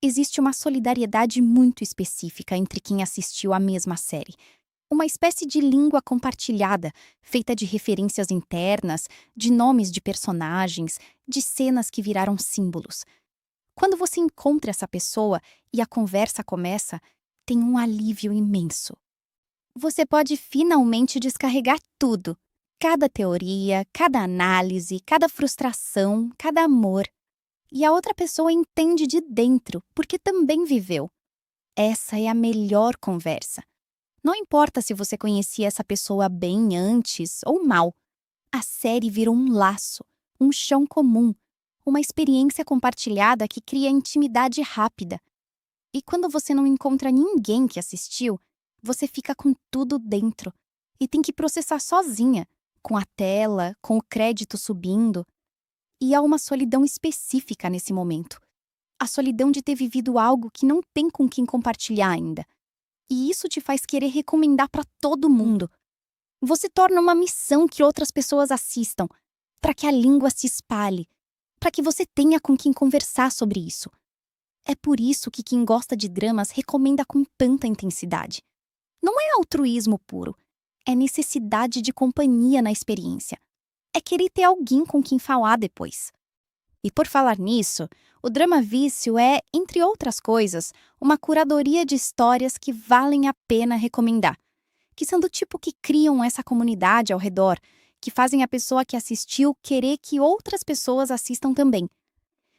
Existe uma solidariedade muito específica entre quem assistiu à mesma série. Uma espécie de língua compartilhada, feita de referências internas, de nomes de personagens, de cenas que viraram símbolos. Quando você encontra essa pessoa e a conversa começa, tem um alívio imenso. Você pode finalmente descarregar tudo. Cada teoria, cada análise, cada frustração, cada amor. E a outra pessoa entende de dentro, porque também viveu. Essa é a melhor conversa. Não importa se você conhecia essa pessoa bem antes ou mal. A série virou um laço, um chão comum, uma experiência compartilhada que cria intimidade rápida. E quando você não encontra ninguém que assistiu, você fica com tudo dentro e tem que processar sozinha, com a tela, com o crédito subindo. E há uma solidão específica nesse momento. A solidão de ter vivido algo que não tem com quem compartilhar ainda. E isso te faz querer recomendar para todo mundo. Você torna uma missão que outras pessoas assistam, para que a língua se espalhe, para que você tenha com quem conversar sobre isso. É por isso que quem gosta de dramas recomenda com tanta intensidade. Não é altruísmo puro, é necessidade de companhia na experiência. É querer ter alguém com quem falar depois. E por falar nisso, o Drama Vício é, entre outras coisas, uma curadoria de histórias que valem a pena recomendar, que são do tipo que criam essa comunidade ao redor, que fazem a pessoa que assistiu querer que outras pessoas assistam também.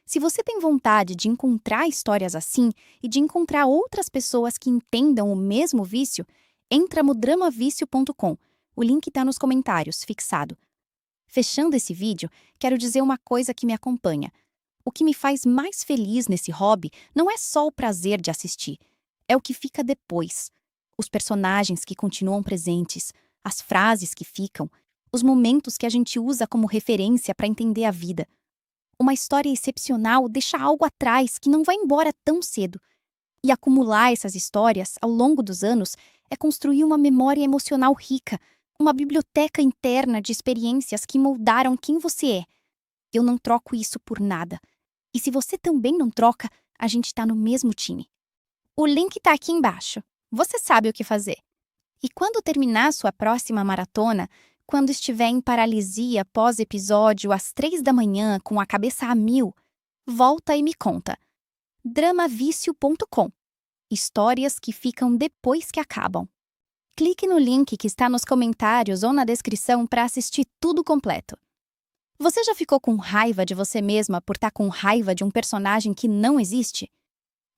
Se você tem vontade de encontrar histórias assim e de encontrar outras pessoas que entendam o mesmo vício, entra no dramavicio.com. O link está nos comentários, fixado. Fechando esse vídeo, quero dizer uma coisa que me acompanha. O que me faz mais feliz nesse hobby não é só o prazer de assistir, é o que fica depois. Os personagens que continuam presentes, as frases que ficam, os momentos que a gente usa como referência para entender a vida. Uma história excepcional deixa algo atrás que não vai embora tão cedo. E acumular essas histórias ao longo dos anos é construir uma memória emocional rica, uma biblioteca interna de experiências que moldaram quem você é. Eu não troco isso por nada. E se você também não troca, a gente está no mesmo time. O link está aqui embaixo. Você sabe o que fazer. E quando terminar sua próxima maratona, quando estiver em paralisia pós-episódio às 3 da manhã com a cabeça a mil, volta e me conta. dramavicio.com. Histórias que ficam depois que acabam. Clique no link que está nos comentários ou na descrição para assistir tudo completo. Você já ficou com raiva de você mesma por estar com raiva de um personagem que não existe?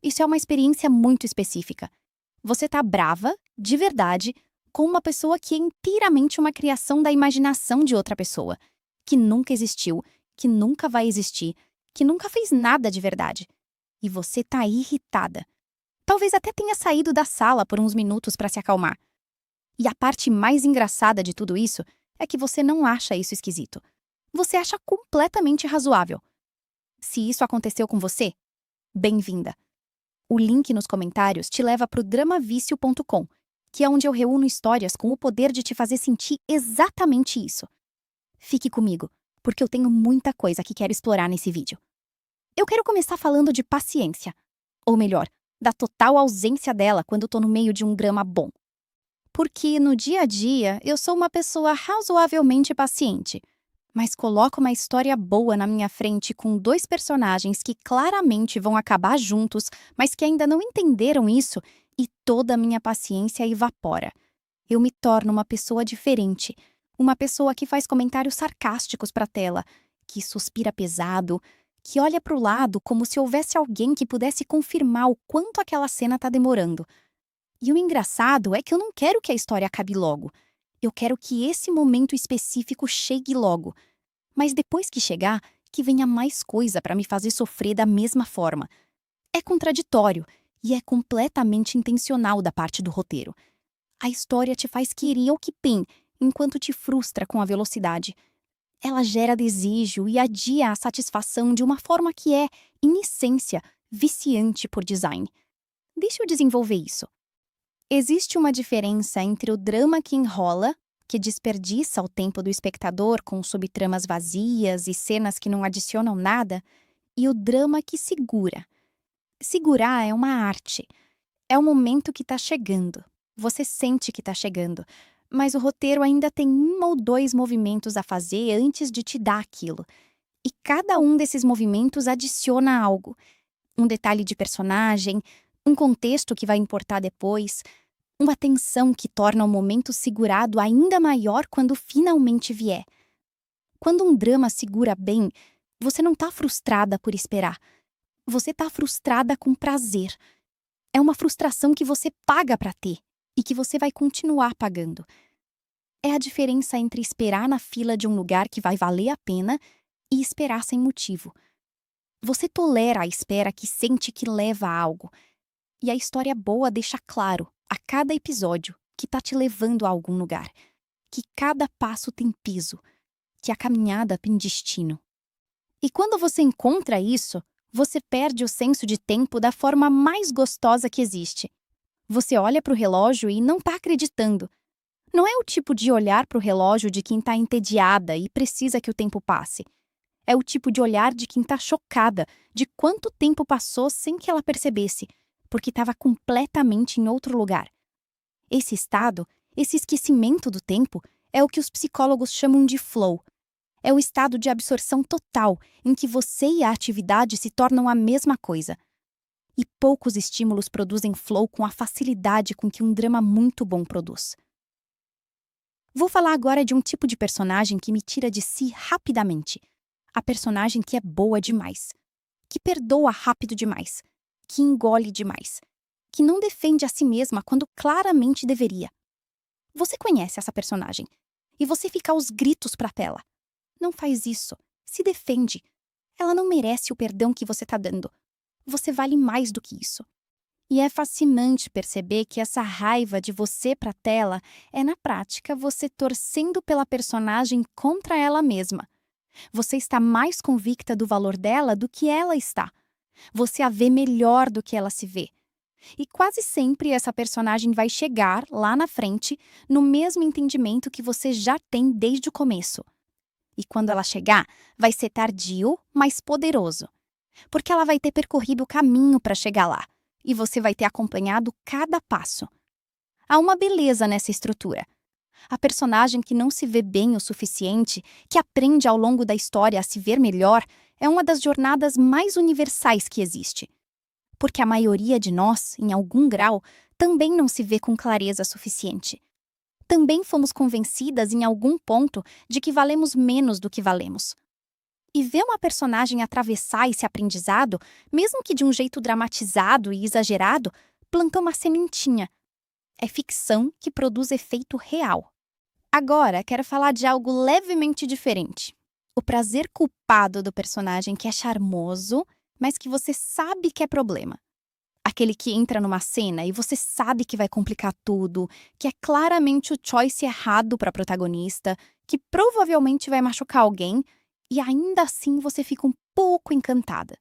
Isso é uma experiência muito específica. Você está brava, de verdade, com uma pessoa que é inteiramente uma criação da imaginação de outra pessoa, que nunca existiu, que nunca vai existir, que nunca fez nada de verdade. E você está irritada. Talvez até tenha saído da sala por uns minutos para se acalmar. E a parte mais engraçada de tudo isso é que você não acha isso esquisito. Você acha completamente razoável. Se isso aconteceu com você, bem-vinda. O link nos comentários te leva para o dramavicio.com, que é onde eu reúno histórias com o poder de te fazer sentir exatamente isso. Fique comigo, porque eu tenho muita coisa que quero explorar nesse vídeo. Eu quero começar falando de paciência. Ou melhor, da total ausência dela quando tô no meio de um drama bom. Porque no dia a dia eu sou uma pessoa razoavelmente paciente, mas coloco uma história boa na minha frente com dois personagens que claramente vão acabar juntos, mas que ainda não entenderam isso, e toda a minha paciência evapora. Eu me torno uma pessoa diferente, uma pessoa que faz comentários sarcásticos para a tela, que suspira pesado, que olha para o lado como se houvesse alguém que pudesse confirmar o quanto aquela cena está demorando. E o engraçado é que eu não quero que a história acabe logo. Eu quero que esse momento específico chegue logo. Mas depois que chegar, que venha mais coisa para me fazer sofrer da mesma forma. É contraditório e é completamente intencional da parte do roteiro. A história te faz querer o que tem, enquanto te frustra com a velocidade. Ela gera desejo e adia a satisfação de uma forma que é, em essência, viciante por design. Deixa eu desenvolver isso. Existe uma diferença entre o drama que enrola, que desperdiça o tempo do espectador com subtramas vazias e cenas que não adicionam nada, e o drama que segura. Segurar é uma arte. É o momento que está chegando. Você sente que está chegando, mas o roteiro ainda tem 1 ou 2 movimentos a fazer antes de te dar aquilo. E cada um desses movimentos adiciona algo. Um detalhe de personagem, um contexto que vai importar depois, uma tensão que torna o momento segurado ainda maior quando finalmente vier. Quando um drama segura bem, você não está frustrada por esperar. Você está frustrada com prazer. É uma frustração que você paga para ter e que você vai continuar pagando. É a diferença entre esperar na fila de um lugar que vai valer a pena e esperar sem motivo. Você tolera a espera que sente que leva a algo. E a história boa deixa claro, a cada episódio, que tá te levando a algum lugar. Que cada passo tem peso. Que a caminhada tem destino. E quando você encontra isso, você perde o senso de tempo da forma mais gostosa que existe. Você olha para o relógio e não tá acreditando. Não é o tipo de olhar para o relógio de quem tá entediada e precisa que o tempo passe. É o tipo de olhar de quem tá chocada de quanto tempo passou sem que ela percebesse, porque estava completamente em outro lugar. Esse estado, esse esquecimento do tempo, é o que os psicólogos chamam de flow. É o estado de absorção total em que você e a atividade se tornam a mesma coisa. E poucos estímulos produzem flow com a facilidade com que um drama muito bom produz. Vou falar agora de um tipo de personagem que me tira de si rapidamente. A personagem que é boa demais, que perdoa rápido demais, que engole demais, que não defende a si mesma quando claramente deveria. Você conhece essa personagem e você fica aos gritos pra tela. Não faz isso. Se defende. Ela não merece o perdão que você tá dando. Você vale mais do que isso. E é fascinante perceber que essa raiva de você pra tela é, na prática, você torcendo pela personagem contra ela mesma. Você está mais convicta do valor dela do que ela está. Você a vê melhor do que ela se vê. E quase sempre essa personagem vai chegar, lá na frente, no mesmo entendimento que você já tem desde o começo. E quando ela chegar, vai ser tardio, mas poderoso. Porque ela vai ter percorrido o caminho para chegar lá. E você vai ter acompanhado cada passo. Há uma beleza nessa estrutura. A personagem que não se vê bem o suficiente, que aprende ao longo da história a se ver melhor, é uma das jornadas mais universais que existe. Porque a maioria de nós, em algum grau, também não se vê com clareza suficiente. Também fomos convencidas em algum ponto de que valemos menos do que valemos. E ver uma personagem atravessar esse aprendizado, mesmo que de um jeito dramatizado e exagerado, plantou uma sementinha. É ficção que produz efeito real. Agora, quero falar de algo levemente diferente. O prazer culpado do personagem que é charmoso, mas que você sabe que é problema. Aquele que entra numa cena e você sabe que vai complicar tudo, que é claramente o choice errado para a protagonista, que provavelmente vai machucar alguém, e ainda assim você fica um pouco encantada.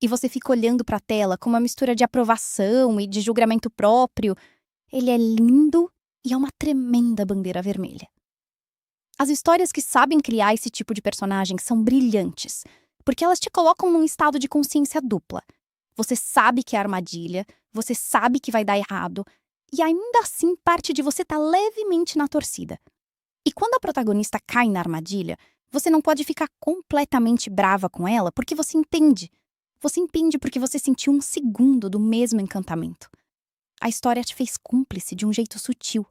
E você fica olhando para a tela com uma mistura de aprovação e de julgamento próprio. Ele é lindo e é uma tremenda bandeira vermelha. As histórias que sabem criar esse tipo de personagem são brilhantes, porque elas te colocam num estado de consciência dupla. Você sabe que é armadilha, você sabe que vai dar errado, e ainda assim parte de você tá levemente na torcida. E quando a protagonista cai na armadilha, você não pode ficar completamente brava com ela porque você entende. Você entende porque você sentiu um segundo do mesmo encantamento. A história te fez cúmplice de um jeito sutil.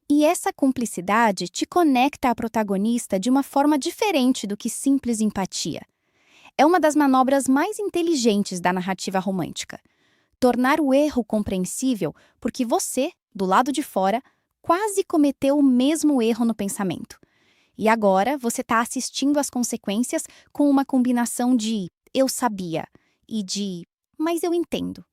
E essa cumplicidade te conecta à protagonista de uma forma diferente do que simples empatia. É uma das manobras mais inteligentes da narrativa romântica. Tornar o erro compreensível porque você, do lado de fora, quase cometeu o mesmo erro no pensamento. E agora você está assistindo às consequências com uma combinação de eu sabia e de mas eu entendo.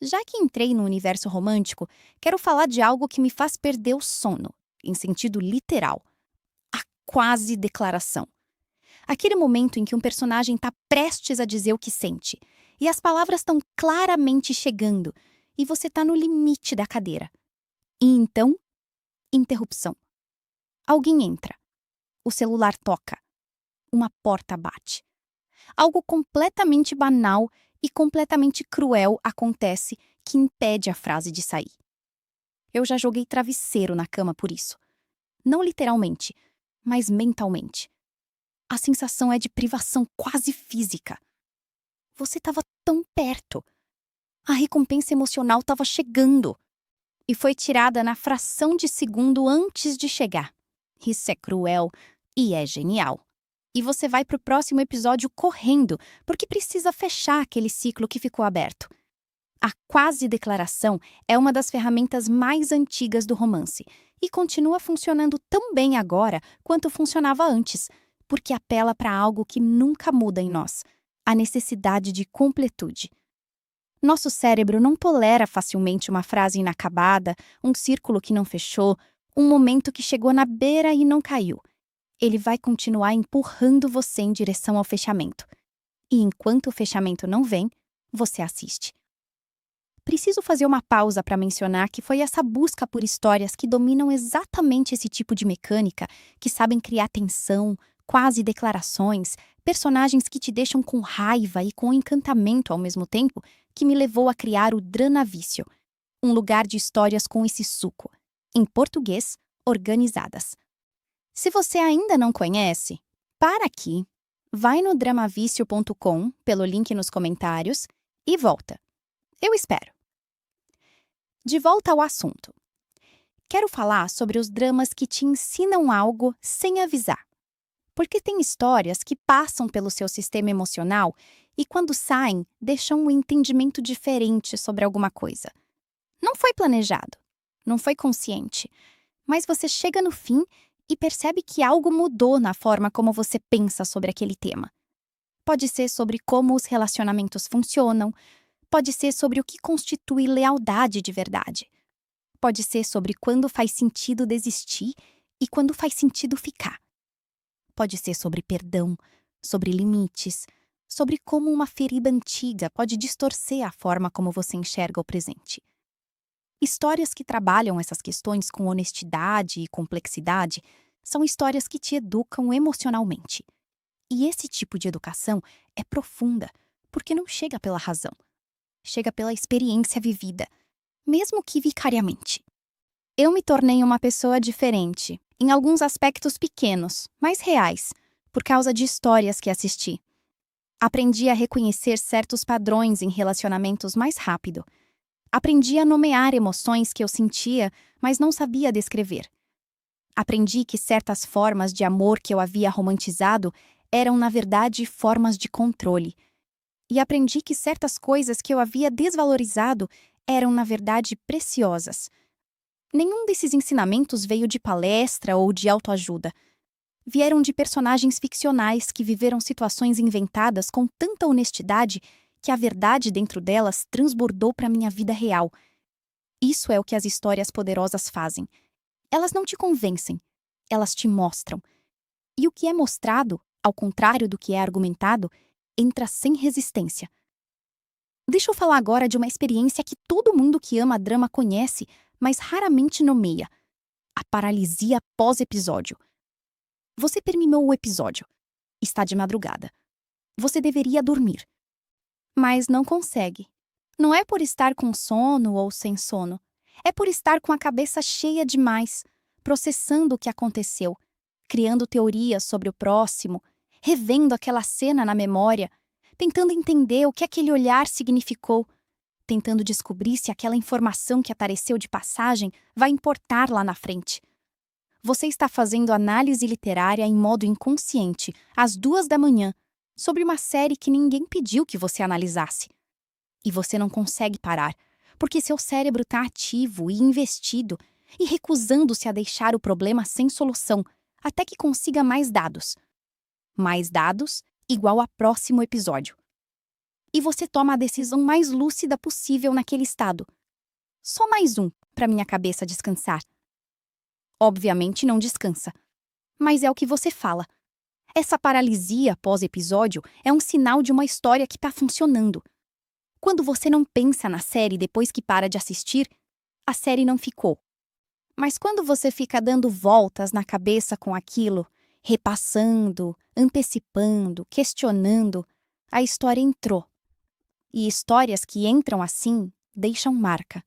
Já que entrei no universo romântico, quero falar de algo que me faz perder o sono, em sentido literal. A quase declaração. Aquele momento em que um personagem está prestes a dizer o que sente, e as palavras estão claramente chegando, e você está no limite da cadeira. E então, interrupção. Alguém entra. O celular toca. Uma porta bate. Algo completamente banal e completamente cruel acontece que impede a frase de sair. Eu já joguei travesseiro na cama por isso. Não literalmente, mas mentalmente. A sensação é de privação quase física. Você estava tão perto. A recompensa emocional estava chegando. E foi tirada na fração de segundo antes de chegar. Isso é cruel e é genial. E você vai pro próximo episódio correndo, porque precisa fechar aquele ciclo que ficou aberto. A quase declaração é uma das ferramentas mais antigas do romance e continua funcionando tão bem agora quanto funcionava antes, porque apela para algo que nunca muda em nós: a necessidade de completude. Nosso cérebro não tolera facilmente uma frase inacabada, um círculo que não fechou, um momento que chegou na beira e não caiu. Ele vai continuar empurrando você em direção ao fechamento. E enquanto o fechamento não vem, você assiste. Preciso fazer uma pausa para mencionar que foi essa busca por histórias que dominam exatamente esse tipo de mecânica, que sabem criar tensão, quase declarações, personagens que te deixam com raiva e com encantamento ao mesmo tempo, que me levou a criar o Dranavício, um lugar de histórias com esse suco. Em português, organizadas. Se você ainda não conhece, para aqui, vai no dramavício.com pelo link nos comentários e volta. Eu espero. De volta ao assunto. Quero falar sobre os dramas que te ensinam algo sem avisar. Porque tem histórias que passam pelo seu sistema emocional e, quando saem, deixam um entendimento diferente sobre alguma coisa. Não foi planejado, não foi consciente, mas você chega no fim e percebe que algo mudou na forma como você pensa sobre aquele tema. Pode ser sobre como os relacionamentos funcionam, pode ser sobre o que constitui lealdade de verdade. Pode ser sobre quando faz sentido desistir e quando faz sentido ficar. Pode ser sobre perdão, sobre limites, sobre como uma ferida antiga pode distorcer a forma como você enxerga o presente. Histórias que trabalham essas questões com honestidade e complexidade são histórias que te educam emocionalmente. E esse tipo de educação é profunda, porque não chega pela razão. Chega pela experiência vivida, mesmo que vicariamente. Eu me tornei uma pessoa diferente, em alguns aspectos pequenos, mas reais, por causa de histórias que assisti. Aprendi a reconhecer certos padrões em relacionamentos mais rápido. Aprendi a nomear emoções que eu sentia, mas não sabia descrever. Aprendi que certas formas de amor que eu havia romantizado eram, na verdade, formas de controle. E aprendi que certas coisas que eu havia desvalorizado eram, na verdade, preciosas. Nenhum desses ensinamentos veio de palestra ou de autoajuda. Vieram de personagens ficcionais que viveram situações inventadas com tanta honestidade que a verdade dentro delas transbordou para minha vida real. Isso é o que as histórias poderosas fazem. Elas não te convencem, elas te mostram. E o que é mostrado, ao contrário do que é argumentado, entra sem resistência. Deixa eu falar agora de uma experiência que todo mundo que ama drama conhece, mas raramente nomeia: a paralisia pós-episódio. Você terminou o episódio. Está de madrugada. Você deveria dormir. Mas não consegue. Não é por estar com sono ou sem sono. É por estar com a cabeça cheia demais, processando o que aconteceu, criando teorias sobre o próximo, revendo aquela cena na memória, tentando entender o que aquele olhar significou, tentando descobrir se aquela informação que apareceu de passagem vai importar lá na frente. Você está fazendo análise literária em modo inconsciente, às 2 da manhã, sobre uma série que ninguém pediu que você analisasse. E você não consegue parar, porque seu cérebro está ativo e investido e recusando-se a deixar o problema sem solução, até que consiga mais dados. Mais dados igual a próximo episódio. E você toma a decisão mais lúcida possível naquele estado. Só mais um para minha cabeça descansar. Obviamente não descansa, mas é o que você fala. Essa paralisia pós-episódio é um sinal de uma história que está funcionando. Quando você não pensa na série depois que para de assistir, a série não ficou. Mas quando você fica dando voltas na cabeça com aquilo, repassando, antecipando, questionando, a história entrou. E histórias que entram assim deixam marca.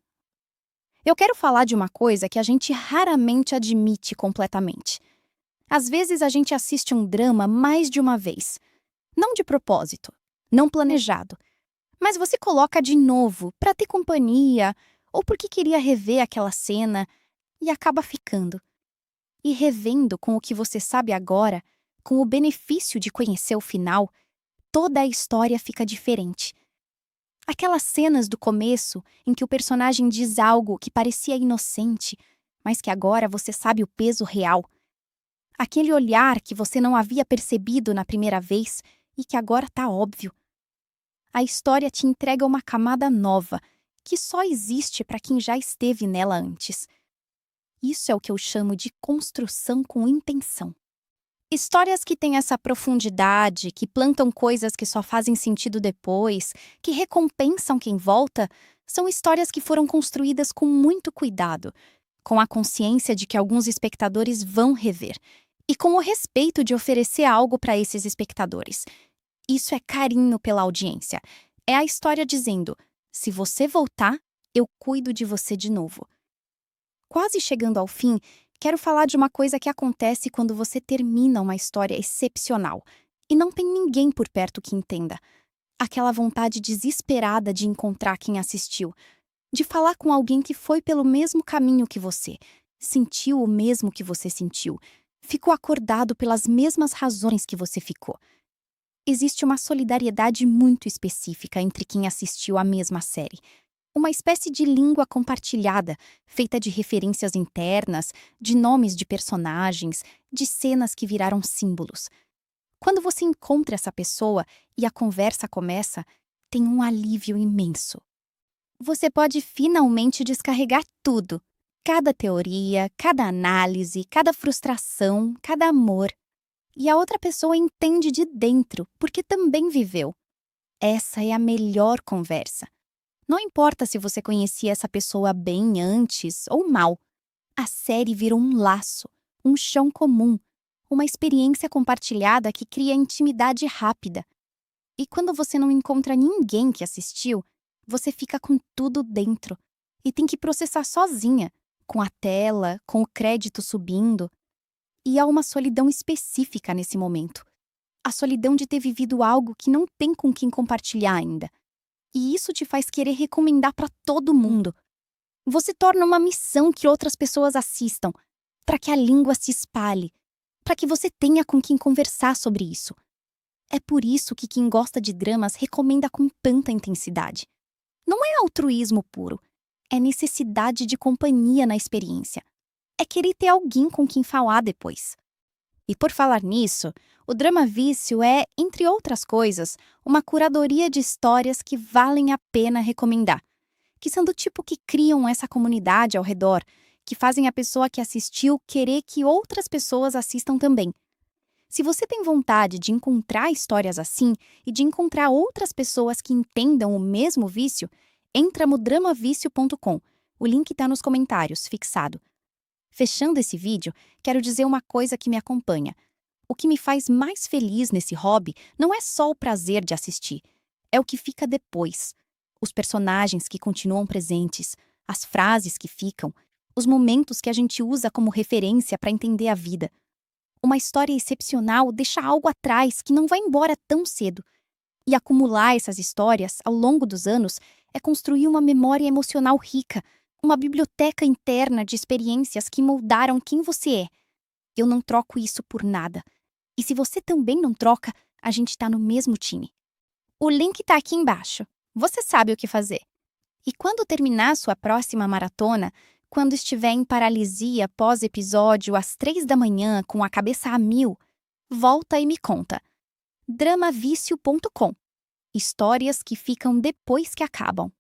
Eu quero falar de uma coisa que a gente raramente admite completamente. Às vezes a gente assiste um drama mais de uma vez. Não de propósito, não planejado. Mas você coloca de novo para ter companhia ou porque queria rever aquela cena e acaba ficando. E revendo com o que você sabe agora, com o benefício de conhecer o final, toda a história fica diferente. Aquelas cenas do começo em que o personagem diz algo que parecia inocente, mas que agora você sabe o peso real. Aquele olhar que você não havia percebido na primeira vez e que agora está óbvio. A história te entrega uma camada nova, que só existe para quem já esteve nela antes. Isso é o que eu chamo de construção com intenção. Histórias que têm essa profundidade, que plantam coisas que só fazem sentido depois, que recompensam quem volta, são histórias que foram construídas com muito cuidado, com a consciência de que alguns espectadores vão rever, e com o respeito de oferecer algo para esses espectadores. Isso é carinho pela audiência. É a história dizendo: se você voltar, eu cuido de você de novo. Quase chegando ao fim, quero falar de uma coisa que acontece quando você termina uma história excepcional e não tem ninguém por perto que entenda. Aquela vontade desesperada de encontrar quem assistiu, de falar com alguém que foi pelo mesmo caminho que você, sentiu o mesmo que você sentiu, ficou acordado pelas mesmas razões que você ficou. Existe uma solidariedade muito específica entre quem assistiu à mesma série. Uma espécie de língua compartilhada, feita de referências internas, de nomes de personagens, de cenas que viraram símbolos. Quando você encontra essa pessoa e a conversa começa, tem um alívio imenso. Você pode finalmente descarregar tudo. Cada teoria, cada análise, cada frustração, cada amor. E a outra pessoa entende de dentro, porque também viveu. Essa é a melhor conversa. Não importa se você conhecia essa pessoa bem antes ou mal. A série virou um laço, um chão comum, uma experiência compartilhada que cria intimidade rápida. E quando você não encontra ninguém que assistiu, você fica com tudo dentro e tem que processar sozinha, com a tela, com o crédito subindo. E há uma solidão específica nesse momento. A solidão de ter vivido algo que não tem com quem compartilhar ainda. E isso te faz querer recomendar para todo mundo. Você torna uma missão que outras pessoas assistam, para que a língua se espalhe, para que você tenha com quem conversar sobre isso. É por isso que quem gosta de dramas recomenda com tanta intensidade. Não é altruísmo puro, é necessidade de companhia na experiência. É querer ter alguém com quem falar depois. E por falar nisso, o Drama Vício é, entre outras coisas, uma curadoria de histórias que valem a pena recomendar, que são do tipo que criam essa comunidade ao redor, que fazem a pessoa que assistiu querer que outras pessoas assistam também. Se você tem vontade de encontrar histórias assim e de encontrar outras pessoas que entendam o mesmo vício, entra no dramavicio.com. O link está nos comentários, fixado. Fechando esse vídeo, quero dizer uma coisa que me acompanha. O que me faz mais feliz nesse hobby não é só o prazer de assistir, é o que fica depois. Os personagens que continuam presentes, as frases que ficam, os momentos que a gente usa como referência para entender a vida. Uma história excepcional deixa algo atrás que não vai embora tão cedo. E acumular essas histórias ao longo dos anos é construir uma memória emocional rica, uma biblioteca interna de experiências que moldaram quem você é. Eu não troco isso por nada. E se você também não troca, a gente tá no mesmo time. O link tá aqui embaixo. Você sabe o que fazer. E quando terminar sua próxima maratona, quando estiver em paralisia pós-episódio às 3 da manhã com a cabeça a mil, volta e me conta. Dramavício.com. Histórias que ficam depois que acabam.